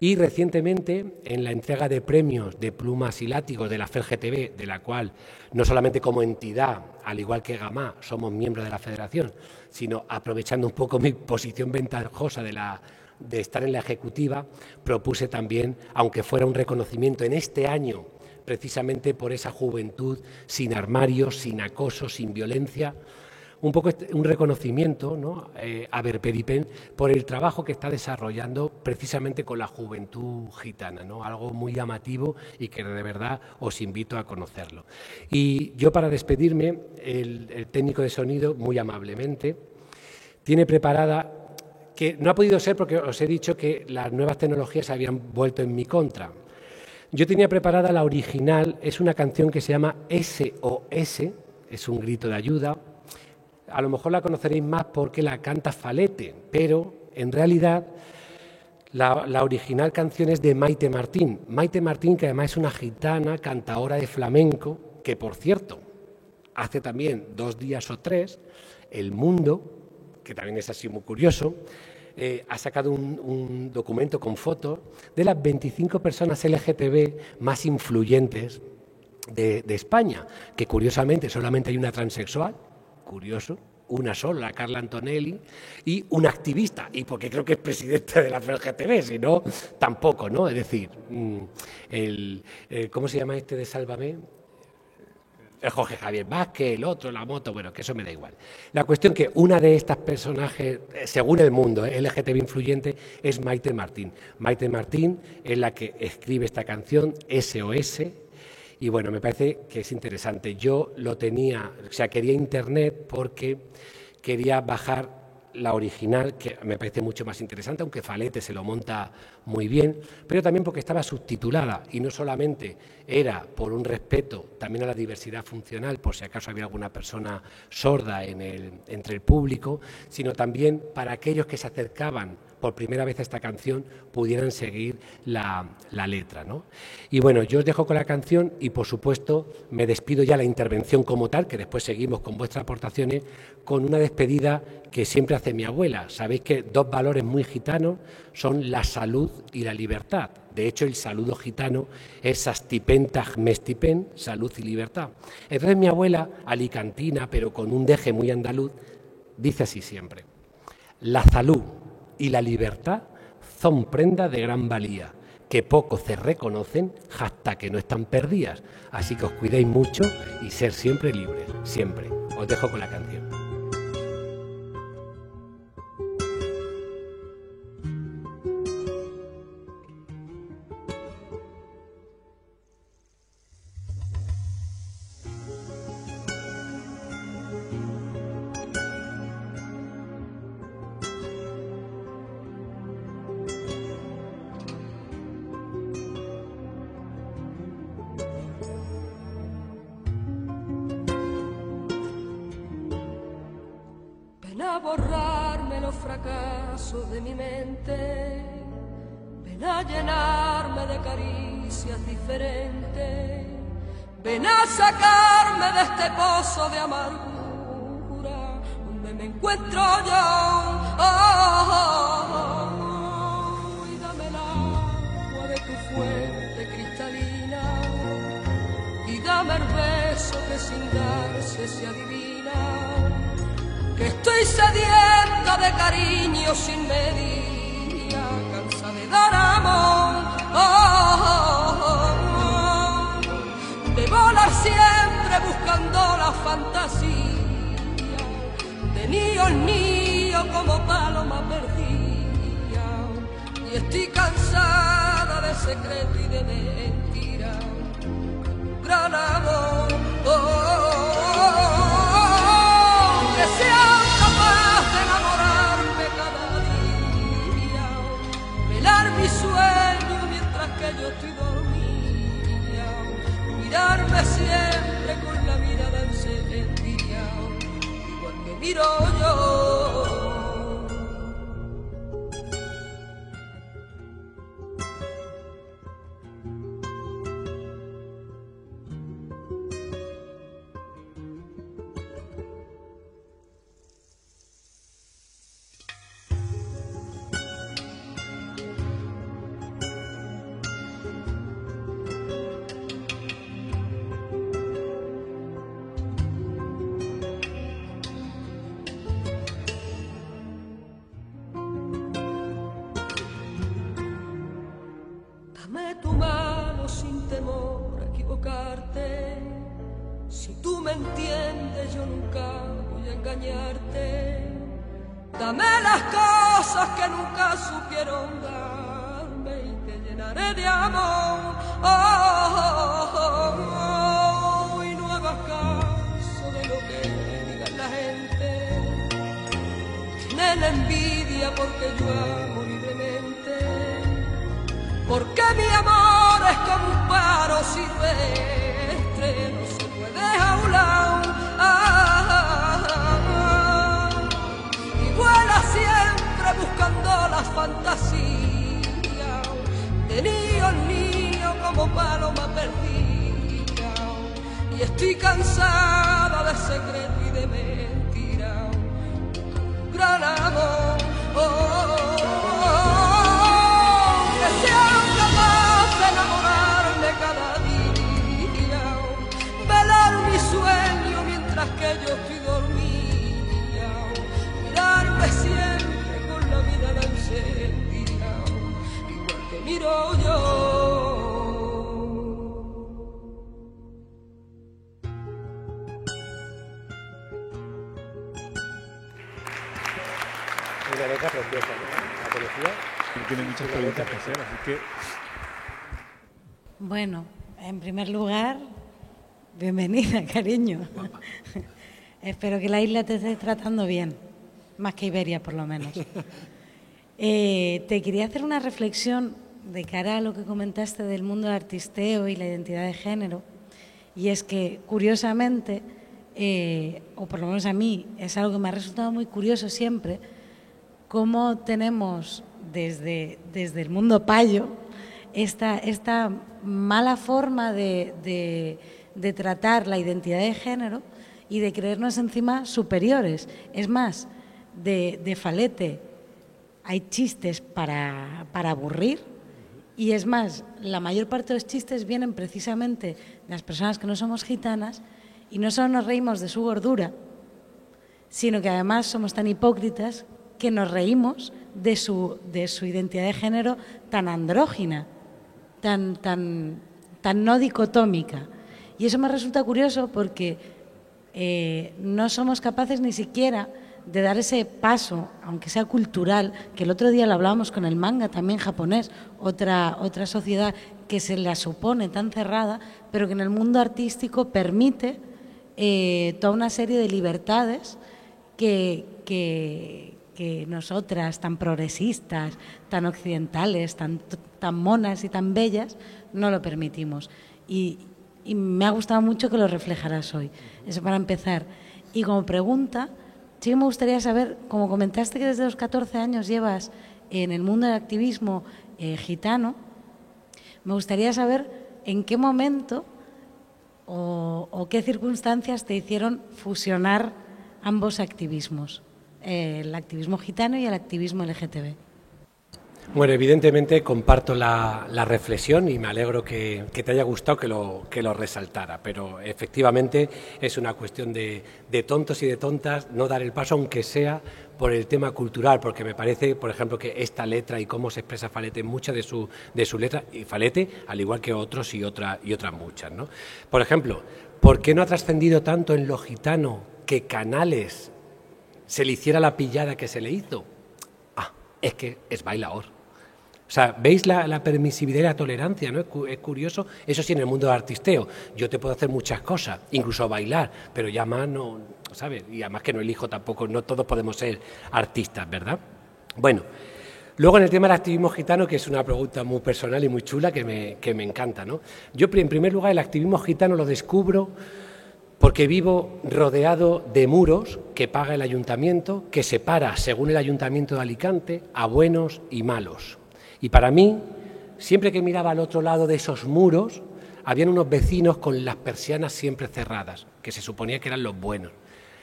Y recientemente, en la entrega de premios de plumas y látigos de la FELGTB, de la cual no solamente como entidad, al igual que Gamá, somos miembros de la federación, sino aprovechando un poco mi posición ventajosa de estar en la ejecutiva, propuse también, aunque fuera un reconocimiento en este año, precisamente por esa juventud sin armarios, sin acoso, sin violencia, un poco un reconocimiento, ¿no?, a Berberipen por el trabajo que está desarrollando precisamente con la juventud gitana, ¿no? Algo muy llamativo y que de verdad os invito a conocerlo. Y yo, para despedirme, el técnico de sonido, muy amablemente, tiene preparada, que no ha podido ser porque os he dicho que las nuevas tecnologías se habían vuelto en mi contra. Yo tenía preparada la original, es una canción que se llama SOS, es un grito de ayuda. A lo mejor la conoceréis más porque la canta Falete, pero en realidad la original canción es de Maite Martín. Maite Martín, que además es una gitana, cantaora de flamenco, que por cierto, hace también 2 días o 3, El Mundo, que también es así muy curioso, ha sacado un documento con fotos de las 25 personas LGTB más influyentes de España, que curiosamente solamente hay una transexual, curioso, una sola, Carla Antonelli, y una activista, y porque creo que es presidenta de la FELGTB, si no, tampoco, ¿no? Es decir, ¿cómo se llama este de Sálvame? El Jorge Javier Vázquez, el otro, la moto, bueno, que eso me da igual. La cuestión que una de estas personajes, según el mundo, LGTB influyente, es Maite Martín. Maite Martín es la que escribe esta canción, SOS, y bueno, me parece que es interesante. Yo lo tenía, o sea, quería internet porque quería bajar la original, que me parece mucho más interesante, aunque Falete se lo monta muy bien, pero también porque estaba subtitulada y no solamente era por un respeto también a la diversidad funcional, por si acaso había alguna persona sorda entre el público, sino también para aquellos que se acercaban por primera vez a esta canción pudieran seguir la letra, ¿no? Y bueno, yo os dejo con la canción y, por supuesto, me despido ya la intervención como tal, que después seguimos con vuestras aportaciones, con una despedida que siempre hace mi abuela. Sabéis que 2 valores muy gitanos son la salud y la libertad. De hecho, el saludo gitano es sastipen tag mestipen, salud y libertad. Entonces mi abuela, alicantina, pero con un deje muy andaluz, dice así siempre: la salud y la libertad son prendas de gran valía, que poco se reconocen hasta que no están perdidas. Así que os cuidéis mucho y ser siempre libres, siempre. Os dejo con la canción. borrarme los fracasos de mi mente, ven a llenarme de caricias diferentes, ven a sacarme de este pozo de amargura donde me encuentro yo. Y dame el agua de tu fuente cristalina y dame el beso que sin darse se adivina, que estoy sedienta de cariño sin medida, cansa de dar amor, de volar siempre buscando la fantasía, de niño en niño como paloma perdida, y estoy cansada de secreto y de mentira, gran amor, que sea capaz de enamorarme cada día, velar mi sueño mientras que yo estoy dormida, mirarme siempre con la mirada encendida, igual que miro yo. Dame tu mano sin temor a equivocarte, si tú me entiendes yo nunca voy a engañarte, dame las cosas que nunca supieron darme y te llenaré de amor, y no hagas caso de lo que diga la gente, tienen envidia porque yo amo libremente, porque mi amor es como un paro silvestre, no se puede jaular, y vuela siempre buscando las fantasías, de niño en niño como paloma perdida, y estoy cansada de secreto y de mentira, gran amor, que sean capaz de enamorarme cada día, velar mi sueño mientras que yo estoy dormida, mirarme siempre con la mirada encendida, igual que miro yo. Una letra preciosa, ¿no? ¿La conocía? Tiene muchas preguntas que hacer, así que... Bueno, en primer lugar, bienvenida, cariño. Espero que la isla te esté tratando bien, más que Iberia, por lo menos. Te quería hacer una reflexión de cara a lo que comentaste del mundo del artisteo y la identidad de género, y es que, curiosamente, o por lo menos a mí, es algo que me ha resultado muy curioso siempre, cómo tenemos desde el mundo payo esta mala forma de tratar la identidad de género y de creernos encima superiores. Es más, de falete hay chistes para aburrir, y es más, la mayor parte de los chistes vienen precisamente de las personas que no somos gitanas, y no solo nos reímos de su gordura, sino que además somos tan hipócritas que nos reímos de su identidad de género tan andrógina, tan no dicotómica. Y eso me resulta curioso porque no somos capaces ni siquiera de dar ese paso, aunque sea cultural, que el otro día lo hablábamos con el manga también japonés, otra sociedad que se la supone tan cerrada, pero que en el mundo artístico permite toda una serie de libertades que nosotras, tan progresistas, tan occidentales, tan monas y tan bellas, no lo permitimos. Y me ha gustado mucho que lo reflejaras hoy. Eso para empezar. Y como pregunta, sí que me gustaría saber, como comentaste que desde los 14 años llevas en el mundo del activismo gitano, me gustaría saber en qué momento o qué circunstancias te hicieron fusionar ambos activismos, el activismo gitano y el activismo LGTB. Bueno, evidentemente comparto la reflexión y me alegro que te haya gustado que lo resaltara, pero efectivamente es una cuestión de tontos y de tontas no dar el paso, aunque sea por el tema cultural, porque me parece, por ejemplo, que esta letra y cómo se expresa Falete en muchas de su letra, y Falete, al igual que otros y otras muchas, ¿no? Por ejemplo, ¿por qué no ha trascendido tanto en lo gitano que Canales se le hiciera la pillada que se le hizo? Es que es bailaor. O sea, ¿veis la permisividad y la tolerancia, ¿no? Es curioso. Eso sí, en el mundo del artisteo. Yo te puedo hacer muchas cosas, incluso bailar, pero ya más no, ¿sabes? Y además que no elijo tampoco, no todos podemos ser artistas, ¿verdad? Bueno, luego en el tema del activismo gitano, que es una pregunta muy personal y muy chula que me encanta, ¿no? Yo, en primer lugar, el activismo gitano lo descubro porque vivo rodeado de muros que paga el ayuntamiento, que separa, según el ayuntamiento de Alicante, a buenos y malos. Y para mí, siempre que miraba al otro lado de esos muros, habían unos vecinos con las persianas siempre cerradas, que se suponía que eran los buenos.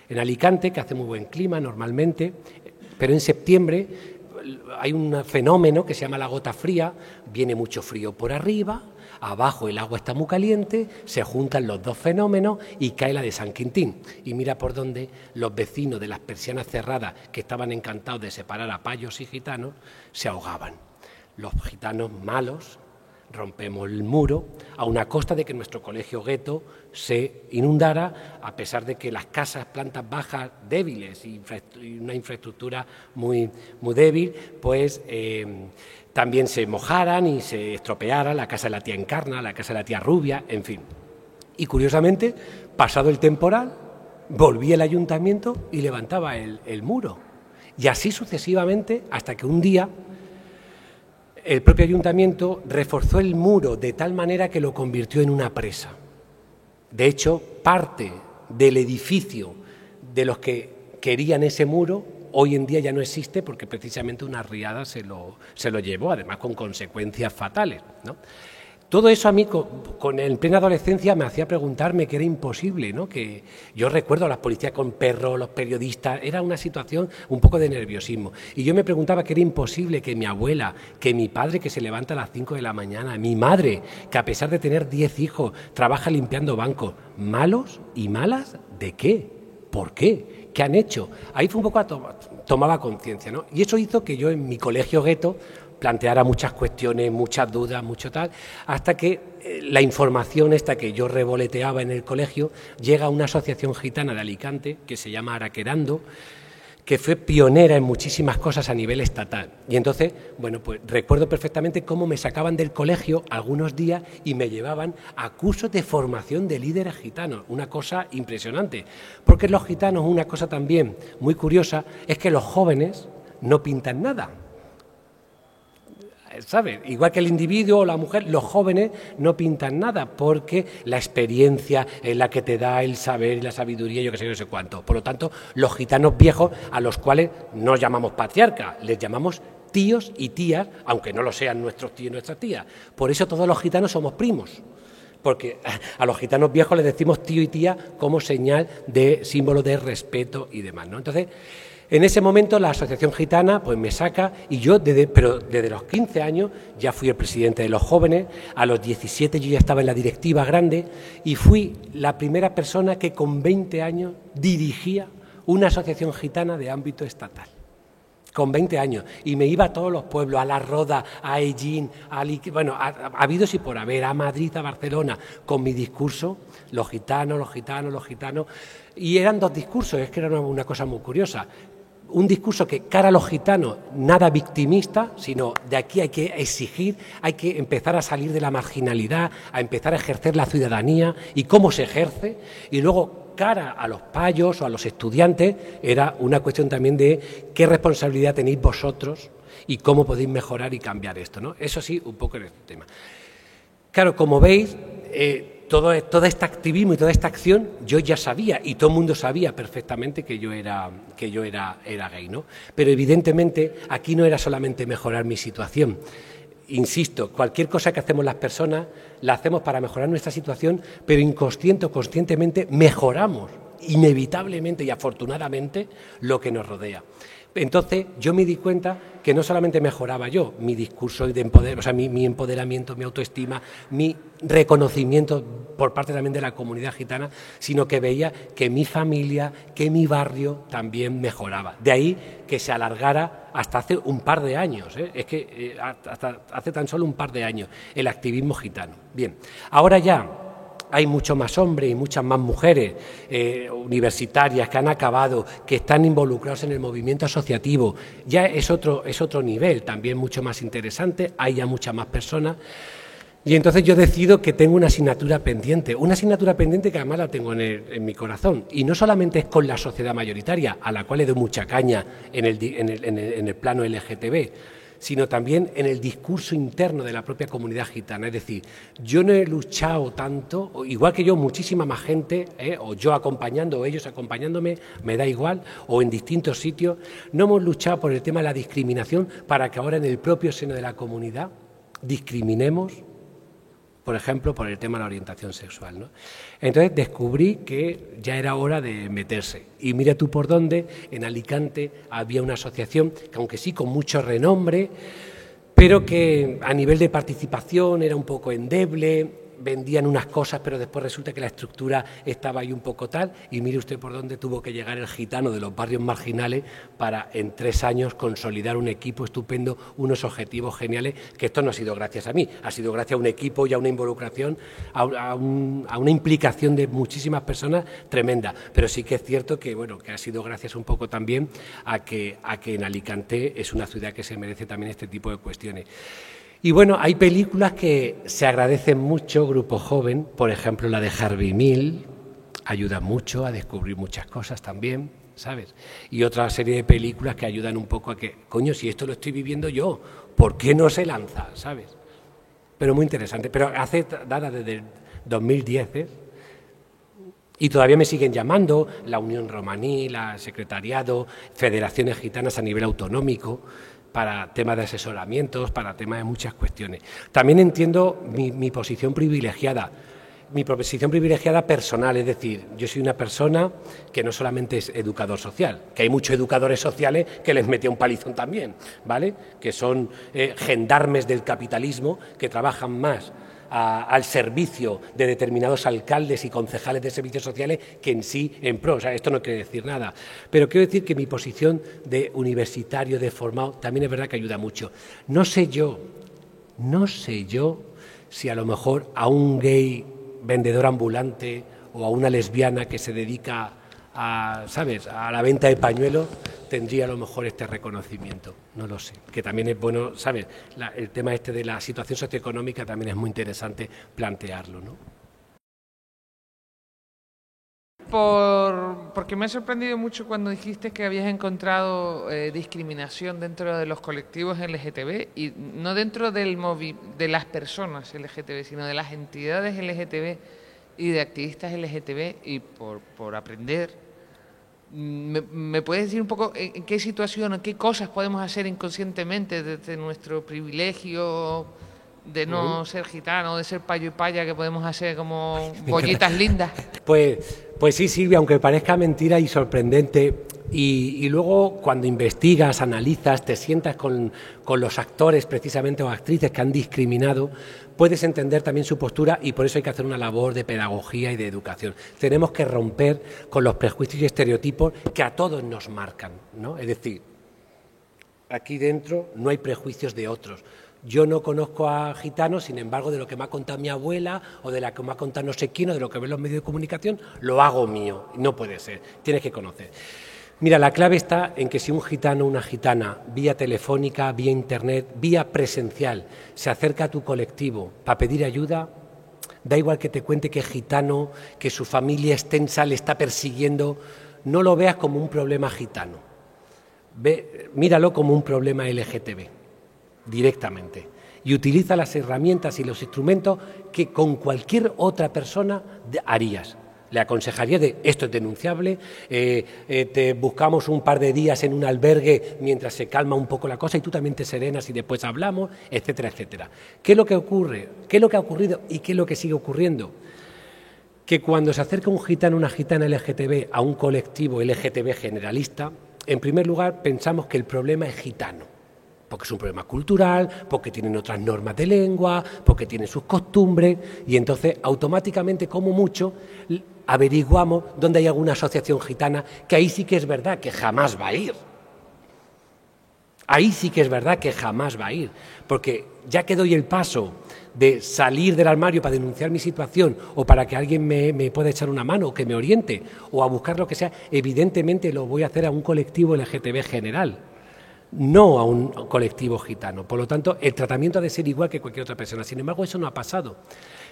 En Alicante, que hace muy buen clima normalmente, pero en septiembre hay un fenómeno que se llama la gota fría, viene mucho frío por arriba, abajo el agua está muy caliente, se juntan los dos fenómenos y cae la de San Quintín. Y mira por dónde los vecinos de las persianas cerradas, que estaban encantados de separar a payos y gitanos, se ahogaban. Los gitanos malos rompemos el muro a una costa de que nuestro colegio gueto se inundara, a pesar de que las casas, plantas bajas, débiles y una infraestructura muy débil, pues también se mojaran y se estropeara la casa de la tía Encarna, la casa de la tía Rubia, en fin. Y curiosamente, pasado el temporal, volvía el ayuntamiento y levantaba el muro. Y así sucesivamente, hasta que un día el propio ayuntamiento reforzó el muro de tal manera que lo convirtió en una presa. De hecho, parte del edificio de los que querían ese muro hoy en día ya no existe porque precisamente una riada se lo llevó, además con consecuencias fatales, ¿no? Todo eso a mí, en plena adolescencia, me hacía preguntarme que era imposible, ¿no? Que yo recuerdo a las policías con perros, los periodistas, era una situación un poco de nerviosismo. Y yo me preguntaba que era imposible que mi abuela, que mi padre que se levanta a las 5 de la mañana, mi madre, que a pesar de tener 10 hijos, trabaja limpiando bancos, ¿malos y malas de qué? ¿Por qué? ¿Qué han hecho? Ahí fue un poco tomaba conciencia, ¿no? Y eso hizo que yo en mi colegio gueto planteara muchas cuestiones, muchas dudas, mucho tal, hasta que la información esta que yo revoloteaba en el colegio llega a una asociación gitana de Alicante que se llama Araquerando, que fue pionera en muchísimas cosas a nivel estatal. Y entonces, bueno, pues recuerdo perfectamente cómo me sacaban del colegio algunos días y me llevaban a cursos de formación de líderes gitanos, una cosa impresionante. Porque los gitanos, una cosa también muy curiosa, es que los jóvenes no pintan nada. ¿Sabes? Igual que el individuo o la mujer, los jóvenes no pintan nada porque la experiencia es la que te da el saber y la sabiduría, yo que sé, no sé cuánto. Por lo tanto, los gitanos viejos, a los cuales no llamamos patriarcas, les llamamos tíos y tías, aunque no lo sean nuestros tíos y nuestras tías. Por eso todos los gitanos somos primos, porque a los gitanos viejos les decimos tío y tía como señal de símbolo de respeto y demás, ¿no? Entonces, en ese momento la Asociación Gitana pues me saca y yo, pero desde los 15 años ya fui el presidente de los jóvenes, a los 17 yo ya estaba en la directiva grande y fui la primera persona que con 20 años dirigía una asociación gitana de ámbito estatal. Con 20 años. Y me iba a todos los pueblos, a La Roda, a Ellín, bueno, a habidos y por haber, a Madrid, a Barcelona, con mi discurso, los gitanos, los gitanos, los gitanos. Y eran dos discursos, es que era una cosa muy curiosa. Un discurso que cara a los gitanos, nada victimista, sino de aquí hay que exigir, hay que empezar a salir de la marginalidad, a empezar a ejercer la ciudadanía y cómo se ejerce. Y luego, cara a los payos o a los estudiantes, era una cuestión también de qué responsabilidad tenéis vosotros y cómo podéis mejorar y cambiar esto, ¿no? Eso sí, un poco en este tema. Claro, como veis, todo este activismo y toda esta acción yo ya sabía, y todo el mundo sabía perfectamente que yo era gay, ¿no? Pero evidentemente aquí no era solamente mejorar mi situación. Insisto, cualquier cosa que hacemos las personas la hacemos para mejorar nuestra situación, pero inconsciente o conscientemente mejoramos inevitablemente y afortunadamente lo que nos rodea. Entonces yo me di cuenta que no solamente mejoraba yo mi discurso de mi empoderamiento, mi autoestima, mi reconocimiento por parte también de la comunidad gitana, sino que veía que mi familia, que mi barrio también mejoraba. De ahí que se alargara hasta hace un par de años, hasta hace tan solo un par de años, el activismo gitano. Bien, ahora ya hay mucho más hombres y muchas más mujeres universitarias que han acabado, que están involucrados en el movimiento asociativo. Ya es otro nivel, también mucho más interesante, hay ya muchas más personas. Y entonces yo decido que tengo una asignatura pendiente que además la tengo en mi corazón. Y no solamente es con la sociedad mayoritaria, a la cual le doy mucha caña en el plano LGTB, sino también en el discurso interno de la propia comunidad gitana. Es decir, yo no he luchado tanto, igual que yo, muchísima más gente, o yo acompañando, o ellos acompañándome, me da igual, o en distintos sitios, no hemos luchado por el tema de la discriminación para que ahora en el propio seno de la comunidad discriminemos, por ejemplo, por el tema de la orientación sexual, ¿no? Entonces descubrí que ya era hora de meterse. Y mira tú por dónde, en Alicante había una asociación que, aunque sí con mucho renombre, pero que a nivel de participación era un poco endeble, vendían unas cosas, pero después resulta que la estructura estaba ahí un poco tal, y mire usted por dónde tuvo que llegar el gitano de los barrios marginales para en 3 años consolidar un equipo estupendo, unos objetivos geniales, que esto no ha sido gracias a mí, ha sido gracias a un equipo y a una involucración, a una implicación de muchísimas personas tremenda, pero sí que es cierto que, bueno, que ha sido gracias un poco también a que en Alicante es una ciudad que se merece también este tipo de cuestiones. Y bueno, hay películas que se agradecen mucho, Grupo Joven, por ejemplo la de Harvey Milk, ayuda mucho a descubrir muchas cosas también, ¿sabes? Y otra serie de películas que ayudan un poco a que, coño, si esto lo estoy viviendo yo, ¿por qué no se lanza, ¿sabes? Pero muy interesante, pero hace dada desde el 2010, y todavía me siguen llamando la Unión Romaní, la Secretariado, federaciones gitanas a nivel autonómico, para temas de asesoramientos, para temas de muchas cuestiones. También entiendo mi posición privilegiada personal, es decir, yo soy una persona que no solamente es educador social, que hay muchos educadores sociales que les metí un palizón también, ¿vale? Que son gendarmes del capitalismo que trabajan más al servicio de determinados alcaldes y concejales de servicios sociales que en sí en pro. O sea, esto no quiere decir nada. Pero quiero decir que mi posición de universitario, de formado, también es verdad que ayuda mucho. No sé yo si a lo mejor a un gay vendedor ambulante o a una lesbiana que se dedica a, ¿sabes?, a la venta de pañuelos, tendría a lo mejor este reconocimiento. No lo sé. Que también es bueno, ¿sabes?, el tema este de la situación socioeconómica también es muy interesante plantearlo, ¿no? Porque me ha sorprendido mucho cuando dijiste que habías encontrado discriminación dentro de los colectivos LGTB, y no dentro de las personas LGTB, sino de las entidades LGTB y de activistas LGTB, y por aprender. ¿Me puedes decir un poco en qué situación, en qué cosas podemos hacer inconscientemente desde nuestro privilegio de no ser gitano, de ser payo y paya, que podemos hacer como bollitas lindas? Pues sí, Silvia, aunque parezca mentira y sorprendente, y luego cuando investigas, analizas, te sientas con los actores precisamente o actrices que han discriminado, puedes entender también su postura, y por eso hay que hacer una labor de pedagogía y de educación. Tenemos que romper con los prejuicios y estereotipos que a todos nos marcan, ¿no? Es decir, aquí dentro no hay prejuicios de otros. Yo no conozco a gitanos, sin embargo, de lo que me ha contado mi abuela o de lo que me ha contado no sé quién o de lo que ven los medios de comunicación, lo hago mío. No puede ser, tienes que conocer. Mira, la clave está en que si un gitano o una gitana, vía telefónica, vía internet, vía presencial, se acerca a tu colectivo para pedir ayuda, da igual que te cuente que es gitano, que su familia extensa le está persiguiendo, no lo veas como un problema gitano. Míralo como un problema LGTB. Directamente. y utiliza las herramientas y los instrumentos que con cualquier otra persona harías. Le aconsejaría de esto es denunciable, te buscamos un par de días en un albergue mientras se calma un poco la cosa y tú también te serenas y después hablamos, etcétera, etcétera. ¿Qué es lo que ocurre? ¿Qué es lo que ha ocurrido y qué es lo que sigue ocurriendo? Que cuando se acerca un gitano o una gitana LGTB a un colectivo LGTB generalista, en primer lugar pensamos que el problema es gitano, porque es un problema cultural, porque tienen otras normas de lengua, porque tienen sus costumbres, y entonces automáticamente, como mucho, averiguamos dónde hay alguna asociación gitana, que ahí sí que es verdad que jamás va a ir. Ahí sí que es verdad que jamás va a ir, porque ya que doy el paso de salir del armario para denunciar mi situación o para que alguien me pueda echar una mano o que me oriente o a buscar lo que sea, evidentemente lo voy a hacer a un colectivo LGTB general, no a un colectivo gitano. Por lo tanto, el tratamiento ha de ser igual que cualquier otra persona. Sin embargo, eso no ha pasado.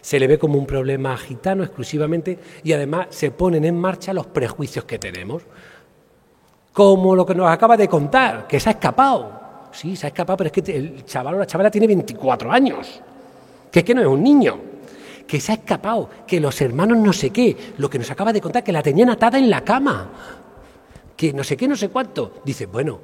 Se le ve como un problema gitano exclusivamente y además se ponen en marcha los prejuicios que tenemos. Como lo que nos acaba de contar, que se ha escapado. Sí, se ha escapado, pero es que el chaval o la chavala tiene 24 años. Que es que no es un niño. Que se ha escapado, que los hermanos no sé qué. Lo que nos acaba de contar, que la tenían atada en la cama. Que no sé qué, no sé cuánto. Dice, bueno,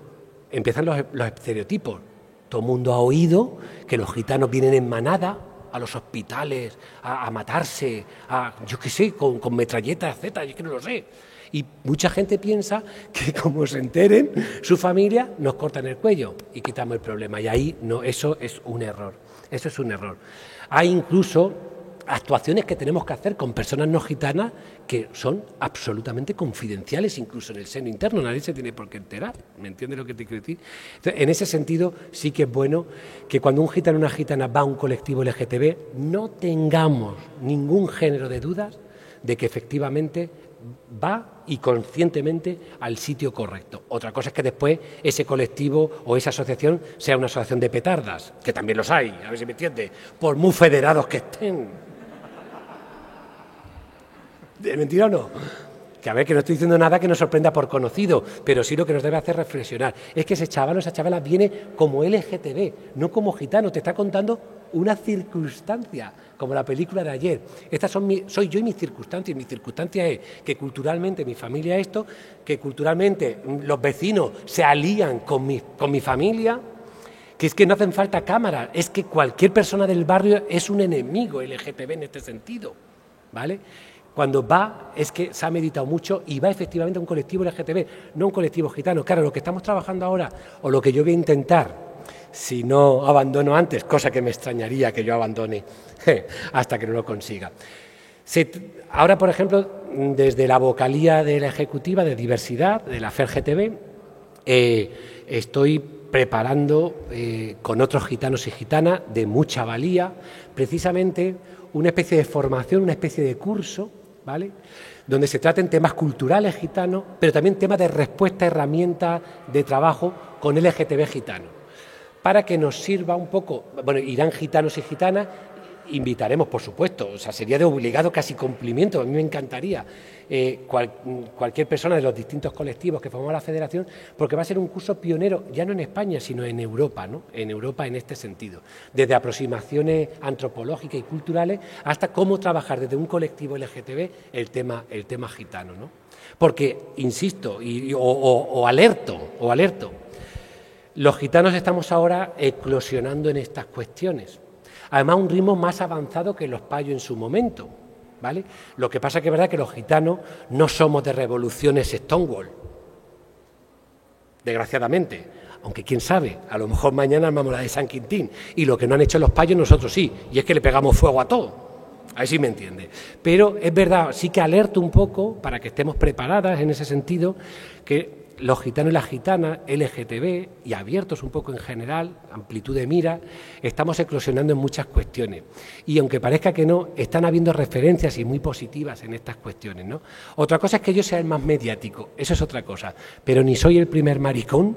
empiezan los estereotipos. Todo el mundo ha oído que los gitanos vienen en manada a los hospitales a matarse, yo qué sé, con metralletas, etcétera, yo que no lo sé. Y mucha gente piensa que como se enteren, su familia nos cortan el cuello y quitamos el problema. Y ahí no, eso es un error. Eso es un error. Hay incluso actuaciones que tenemos que hacer con personas no gitanas que son absolutamente confidenciales, incluso en el seno interno, nadie se tiene por qué enterar, ¿me entiendes lo que te quiero decir? Entonces, en ese sentido sí que es bueno que cuando un gitano o una gitana va a un colectivo LGTB no tengamos ningún género de dudas de que efectivamente va y conscientemente al sitio correcto. Otra cosa es que después ese colectivo o esa asociación sea una asociación de petardas, que también los hay, a ver si me entiendes, por muy federados que estén. ¿De mentira o no? Que a ver, que no estoy diciendo nada que nos sorprenda por conocido, pero sí lo que nos debe hacer reflexionar es que ese chaval o esa chavala viene como LGTB, no como gitano, te está contando una circunstancia, como la película de ayer. Estas soy yo y mis circunstancias. Mi circunstancia es que culturalmente mi familia es esto, que culturalmente los vecinos se alían con mi familia, que es que no hacen falta cámaras, es que cualquier persona del barrio es un enemigo LGTB en este sentido, ¿vale? Cuando va, es que se ha meditado mucho y va efectivamente a un colectivo LGTB, no a un colectivo gitano. Claro, lo que estamos trabajando ahora, o lo que yo voy a intentar, si no abandono antes, cosa que me extrañaría que yo abandone hasta que no lo consiga. Ahora, por ejemplo, desde la vocalía de la ejecutiva de diversidad, de la FERGTB, estoy preparando con otros gitanos y gitanas de mucha valía, precisamente una especie de formación, una especie de curso, ¿vale?, donde se traten temas culturales gitanos, pero también temas de respuesta, herramientas de trabajo con LGTB gitano, para que nos sirva un poco. Bueno, irán gitanos y gitanas, invitaremos, por supuesto, o sea, sería de obligado casi cumplimiento, a mí me encantaría cualquier persona de los distintos colectivos que formamos la federación, porque va a ser un curso pionero, ya no en España, sino en Europa, ¿no? En Europa en este sentido, desde aproximaciones antropológicas y culturales hasta cómo trabajar desde un colectivo LGTB el tema gitano, ¿no? Porque, insisto, o alerto, los gitanos estamos ahora eclosionando en estas cuestiones. Además, a un ritmo más avanzado que los payos en su momento, ¿vale? Lo que pasa es que es verdad que los gitanos no somos de revoluciones Stonewall, desgraciadamente. Aunque quién sabe, a lo mejor mañana armamos la de San Quintín. Y lo que no han hecho los payos nosotros sí, y es que le pegamos fuego a todo. Ahí sí me entiende. Pero es verdad, sí que alerto un poco para que estemos preparadas en ese sentido, que los gitanos y las gitanas, LGTB y abiertos un poco en general, amplitud de mira, estamos eclosionando en muchas cuestiones. Y aunque parezca que no, están habiendo referencias y muy positivas en estas cuestiones, ¿no? Otra cosa es que yo sea el más mediático, eso es otra cosa. Pero ni soy el primer maricón,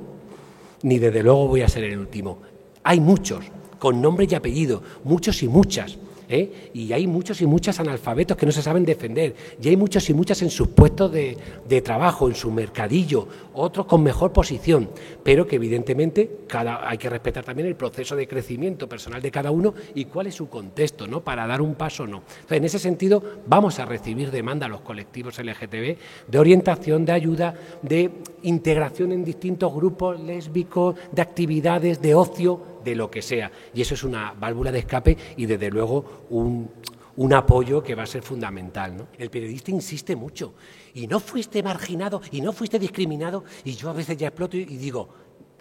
ni desde luego voy a ser el último. Hay muchos, con nombre y apellido, muchos y muchas, Y hay muchos y muchas analfabetos que no se saben defender, y hay muchos y muchas en sus puestos de trabajo, en su mercadillo, otros con mejor posición, pero que evidentemente hay que respetar también el proceso de crecimiento personal de cada uno y cuál es su contexto, ¿no?, para dar un paso o no. Entonces, en ese sentido, vamos a recibir demanda a los colectivos LGTB de orientación, de ayuda, de integración en distintos grupos lésbicos, de actividades, de ocio, de lo que sea. Y eso es una válvula de escape y, desde luego, un apoyo que va a ser fundamental, ¿no? El periodista insiste mucho. Y no fuiste marginado, y no fuiste discriminado. Y yo a veces ya exploto y digo,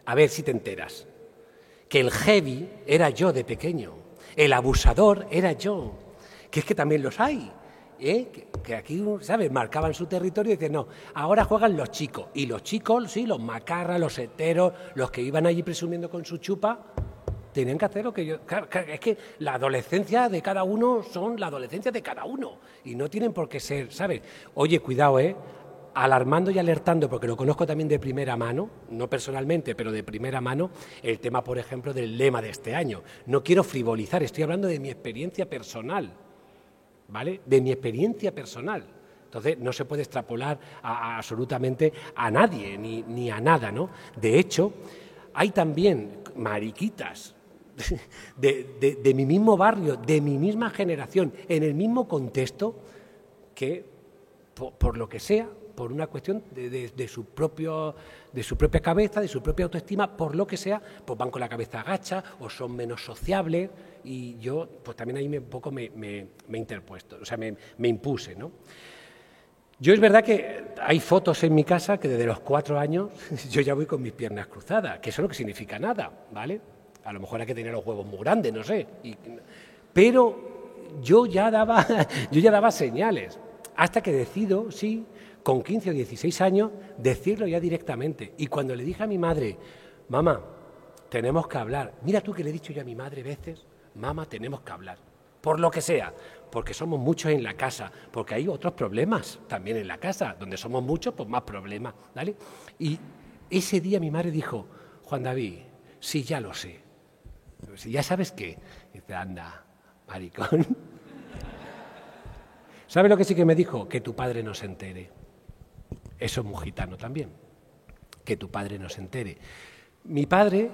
a ver si te enteras, que el heavy era yo de pequeño, el abusador era yo, que es que también los hay. Que aquí, ¿sabes?, marcaban su territorio y decían, no, ahora juegan los chicos. Y los chicos, sí, los macarras, los heteros, los que iban allí presumiendo con su chupa, tenían que hacer lo que yo... Claro, es que la adolescencia de cada uno son la adolescencia de cada uno. Y no tienen por qué ser, ¿sabes? Oye, cuidado, alarmando y alertando, porque lo conozco también de primera mano, no personalmente, pero de primera mano, el tema, por ejemplo, del lema de este año. No quiero frivolizar, estoy hablando de mi experiencia personal, ¿vale? De mi experiencia personal. Entonces, no se puede extrapolar absolutamente a nadie, ni a nada, ¿no? De hecho, hay también mariquitas de mi mismo barrio, de mi misma generación, en el mismo contexto, que, por lo que sea, por una cuestión de su propia cabeza, de su propia autoestima, por lo que sea, pues van con la cabeza agacha o son menos sociables, y yo pues también ahí un poco me he interpuesto, o sea, me impuse, ¿no? Yo, es verdad que hay fotos en mi casa que desde los 4 años yo ya voy con mis piernas cruzadas, que eso no significa nada, ¿vale? A lo mejor hay que tener los huevos muy grandes, no sé. Pero yo ya daba señales, hasta que decido, sí, con 15 o 16 años, decirlo ya directamente. Y cuando le dije a mi madre, mamá, tenemos que hablar, mira tú que le he dicho yo a mi madre veces, mamá, tenemos que hablar, por lo que sea, porque somos muchos en la casa, porque hay otros problemas también en la casa, donde somos muchos, pues más problemas, ¿vale? Y ese día mi madre dijo, Juan David, sí, ya lo sé, si ya sabes qué, dice, anda, maricón. ¿Sabe lo que sí que me dijo? Que tu padre no se entere. Eso es muy gitano también, que tu padre no se entere. Mi padre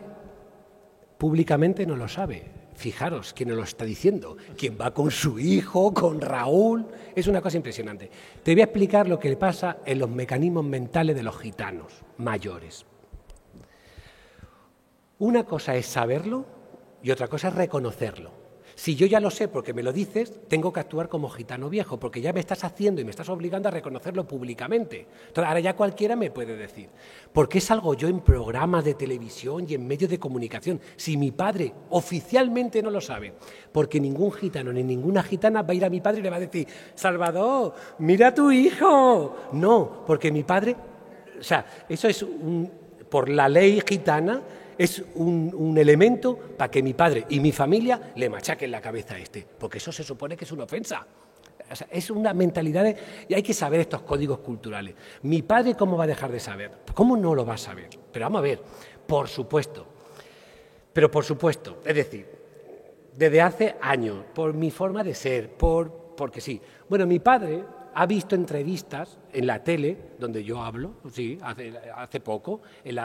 públicamente no lo sabe. Fijaros quién nos lo está diciendo, quién va con su hijo, con Raúl, es una cosa impresionante. Te voy a explicar lo que le pasa en los mecanismos mentales de los gitanos mayores. Una cosa es saberlo y otra cosa es reconocerlo. Si yo ya lo sé porque me lo dices, tengo que actuar como gitano viejo, porque ya me estás haciendo y me estás obligando a reconocerlo públicamente. Entonces, ahora ya cualquiera me puede decir. ¿Por qué salgo yo en programas de televisión y en medios de comunicación si mi padre oficialmente no lo sabe? Porque ningún gitano ni ninguna gitana va a ir a mi padre y le va a decir, Salvador, mira a tu hijo. No, porque mi padre, o sea, eso es por la ley gitana, es un elemento para que mi padre y mi familia le machaquen la cabeza a porque eso se supone que es una ofensa. O sea, es una mentalidad y hay que saber estos códigos culturales. ¿Mi padre cómo va a dejar de saber? ¿Cómo no lo va a saber? Pero vamos a ver, por supuesto, es decir, desde hace años, por mi forma de ser, porque sí. Bueno, mi padre ha visto entrevistas en la tele, donde yo hablo, sí, hace poco, en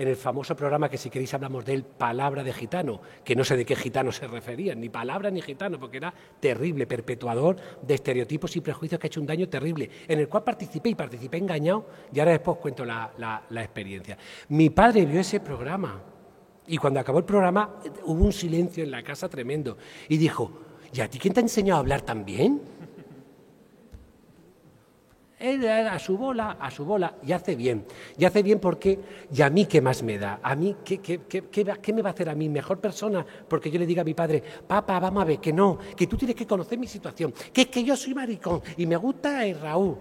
el famoso programa que, si queréis, hablamos de él, Palabra de Gitano, que no sé de qué gitano se referían, ni palabra ni gitano, porque era terrible, perpetuador de estereotipos y prejuicios que ha hecho un daño terrible, en el cual participé engañado, y ahora después cuento la experiencia. Mi padre vio ese programa, y cuando acabó el programa hubo un silencio en la casa tremendo, y dijo, ¿y a ti quién te ha enseñado a hablar tan bien? Él a su bola, y hace bien porque, ¿y a mí qué más me da? ¿A mí qué me va a hacer a mí mejor persona? Porque yo le diga a mi padre, papá, vamos a ver, que no, que tú tienes que conocer mi situación, que es que yo soy maricón y me gusta el Raúl.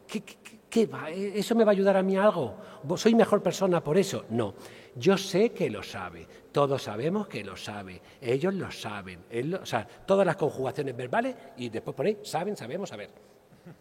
¿Qué va? ¿Eso me va a ayudar a mí a algo? ¿Soy mejor persona por eso? No, yo sé que lo sabe, todos sabemos que lo sabe, ellos lo saben, o sea, todas las conjugaciones verbales y después por ahí, sabemos, saber.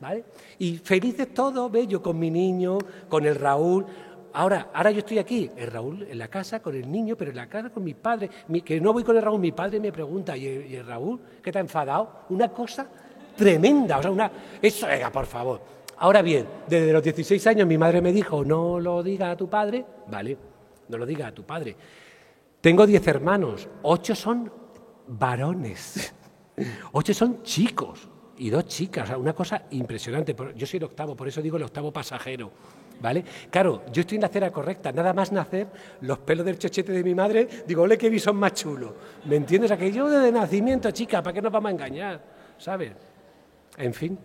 ¿Vale? Y felices todos, ¿ves? Yo con mi niño, con el Raúl, ahora yo estoy aquí, el Raúl en la casa con el niño, pero en la casa con mi padre, que no voy con el Raúl, mi padre me pregunta, ¿y el Raúl qué te ha enfadado? Una cosa tremenda, o sea, eso, venga, por favor. Ahora bien, desde los 16 años mi madre me dijo, no lo digas a tu padre, vale, no lo digas a tu padre. Tengo 10 hermanos, 8 son varones, 8 son chicos y 2 chicas, o sea, una cosa impresionante. Yo soy el octavo, por eso digo el octavo pasajero, ¿vale? Claro, yo estoy en la acera correcta, nada más nacer, los pelos del chochete de mi madre, digo, ole, qué bisón más chulo, ¿me entiendes? Aquello de nacimiento, chica, ¿para qué nos vamos a engañar? ¿Sabes? En fin.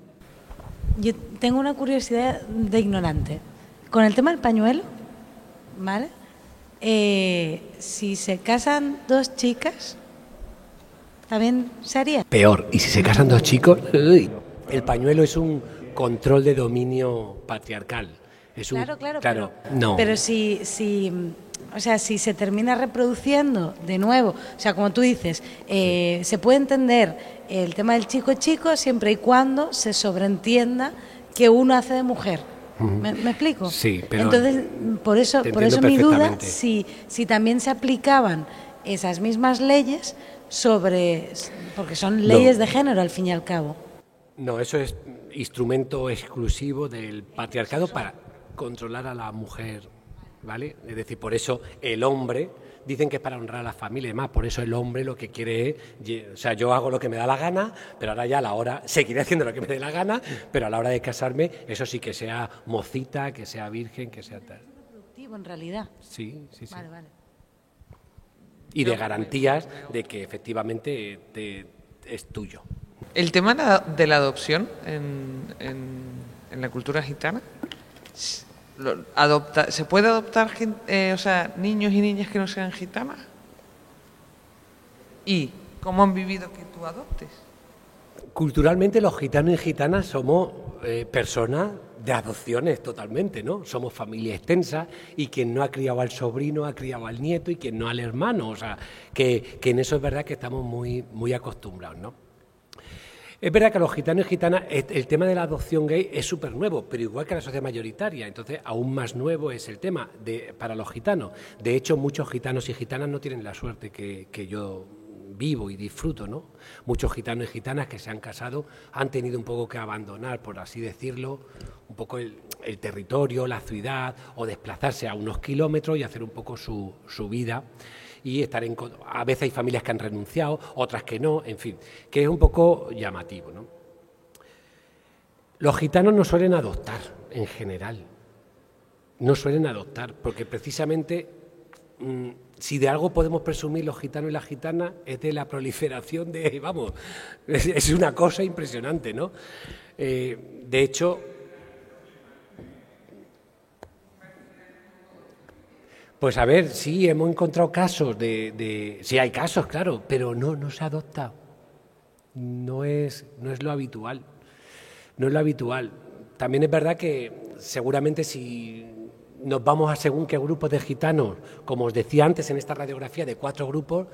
Yo tengo una curiosidad de ignorante. Con el tema del pañuelo, ¿vale? Si se casan 2 chicas, ¿también se haría? Peor. Y si se casan 2 chicos, ¡uy! El pañuelo es un control de dominio patriarcal. Claro. No. Pero si se termina reproduciendo de nuevo, o sea, como tú dices, se puede entender el tema del chico siempre y cuando se sobreentienda que uno hace de mujer. ¿Me explico? Sí, pero entonces, por eso mi duda, si también se aplicaban esas mismas leyes porque son leyes de género al fin y al cabo. No, eso es instrumento exclusivo del patriarcado para controlar a la mujer, ¿vale? Es decir, por eso el hombre, dicen que es para honrar a la familia y demás, por eso el hombre lo que quiere es, o sea, yo hago lo que me da la gana, pero ahora ya a la hora, seguiré haciendo lo que me dé la gana, pero a la hora de casarme, eso sí, que sea mocita, que sea virgen, que sea tal. Es reproductivo en realidad. Sí. Vale. Y de garantías de que efectivamente es tuyo. El tema de la adopción en la cultura gitana, ¿se puede adoptar niños y niñas que no sean gitanas? ¿Y cómo han vivido que tú adoptes? Culturalmente los gitanos y gitanas somos personas de adopciones totalmente, ¿no? Somos familia extensa y quien no ha criado al sobrino ha criado al nieto y quien no al hermano, o sea, que en eso es verdad que estamos muy acostumbrados, ¿no? Es verdad que a los gitanos y gitanas el tema de la adopción gay es súper nuevo, pero igual que la sociedad mayoritaria, entonces aún más nuevo es el tema para los gitanos. De hecho, muchos gitanos y gitanas no tienen la suerte que yo vivo y disfruto, ¿no? Muchos gitanos y gitanas que se han casado han tenido un poco que abandonar, por así decirlo, un poco el territorio, la ciudad, o desplazarse a unos kilómetros y hacer un poco su vida. Y a veces hay familias que han renunciado, otras que no, en fin, que es un poco llamativo, ¿no? Los gitanos no suelen adoptar, en general. No suelen adoptar, porque precisamente, si de algo podemos presumir los gitanos y las gitanas, es de la proliferación es una cosa impresionante, ¿no? De hecho, pues a ver, sí, hemos encontrado casos sí hay casos, claro, pero no se adopta. No es lo habitual. No es lo habitual. También es verdad que seguramente si nos vamos a según qué grupos de gitanos, como os decía antes en esta radiografía de 4 grupos,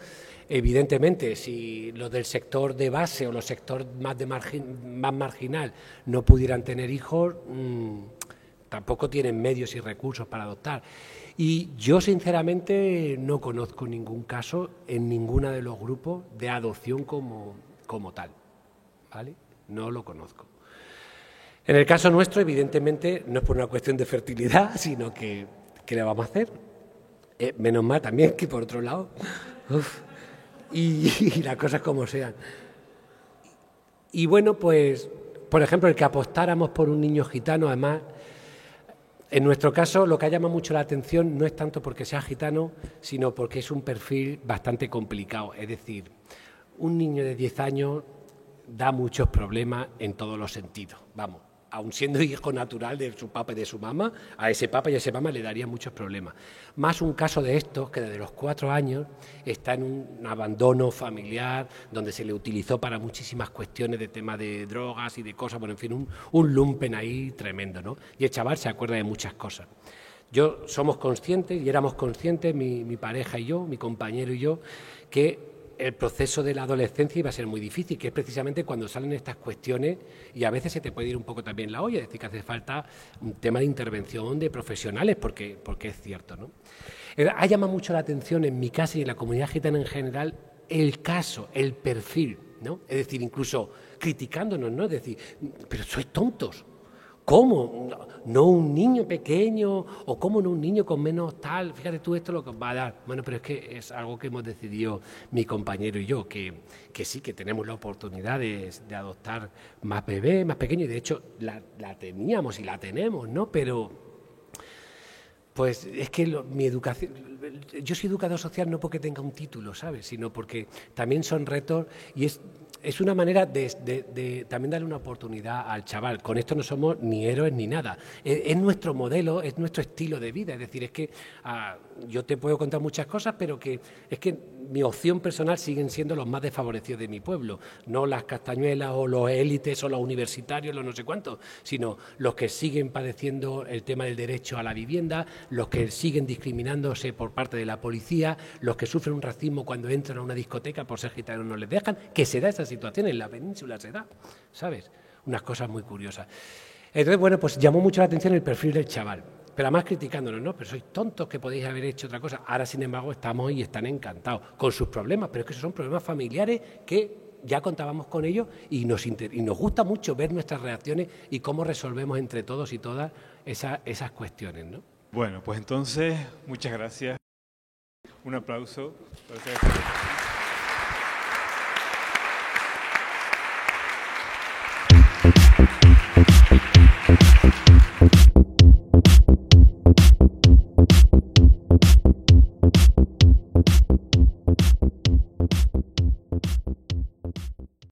evidentemente si los del sector de base o los sectores más marginal no pudieran tener hijos, tampoco tienen medios y recursos para adoptar. Y yo, sinceramente, no conozco ningún caso en ninguno de los grupos de adopción como tal, ¿vale? No lo conozco. En el caso nuestro, evidentemente, no es por una cuestión de fertilidad, sino que ¿qué le vamos a hacer? Menos mal también que por otro lado, y las cosas como sean. Y bueno, pues, por ejemplo, el que apostáramos por un niño gitano, además, en nuestro caso, lo que ha llamado mucho la atención no es tanto porque sea gitano, sino porque es un perfil bastante complicado. Es decir, un niño de 10 años da muchos problemas en todos los sentidos. Vamos, aun siendo hijo natural de su papá y de su mamá, a ese papá y a esa mamá le daría muchos problemas. Más un caso de estos que desde los 4 años está en un abandono familiar, donde se le utilizó para muchísimas cuestiones de tema de drogas y de cosas, bueno, en fin, un lumpen ahí tremendo, ¿no? Y el chaval se acuerda de muchas cosas. Somos conscientes, y éramos conscientes, mi pareja y yo, mi compañero y yo, que el proceso de la adolescencia iba a ser muy difícil, que es precisamente cuando salen estas cuestiones y a veces se te puede ir un poco también la olla, es decir, que hace falta un tema de intervención de profesionales, porque es cierto, ¿no? Ha llamado mucho la atención en mi casa y en la comunidad gitana en general el caso, el perfil, ¿no? Es decir, incluso criticándonos, ¿no? Es decir, pero sois tontos. ¿Cómo? ¿No un niño pequeño? ¿O cómo no un niño con menos tal? Fíjate tú esto lo que os va a dar. Bueno, pero es que es algo que hemos decidido mi compañero y yo, que sí, que tenemos la oportunidad de adoptar más bebés, más pequeños, y de hecho la teníamos y la tenemos, ¿no? Pero pues es que mi educación, yo soy educador social no porque tenga un título, ¿sabes? Sino porque también son retos y es una manera de también darle una oportunidad al chaval. Con esto no somos ni héroes ni nada. Es nuestro modelo, es nuestro estilo de vida. Es decir, es que yo te puedo contar muchas cosas, pero que es que mi opción personal siguen siendo los más desfavorecidos de mi pueblo. No las castañuelas o los élites o los universitarios, los no sé cuántos, sino los que siguen padeciendo el tema del derecho a la vivienda, los que siguen discriminándose por parte de la policía, los que sufren un racismo cuando entran a una discoteca por ser gitanos no les dejan, que se da esa situación en la península, se da, ¿sabes? Unas cosas muy curiosas. Entonces, bueno, pues llamó mucho la atención el perfil del chaval, pero además criticándonos, ¿no? Pero sois tontos que podéis haber hecho otra cosa. Ahora, sin embargo, estamos y están encantados con sus problemas, pero es que esos son problemas familiares que ya contábamos con ellos y nos gusta mucho ver nuestras reacciones y cómo resolvemos entre todos y todas esas cuestiones, ¿no? Bueno, pues entonces, muchas gracias. Un aplauso. Gracias.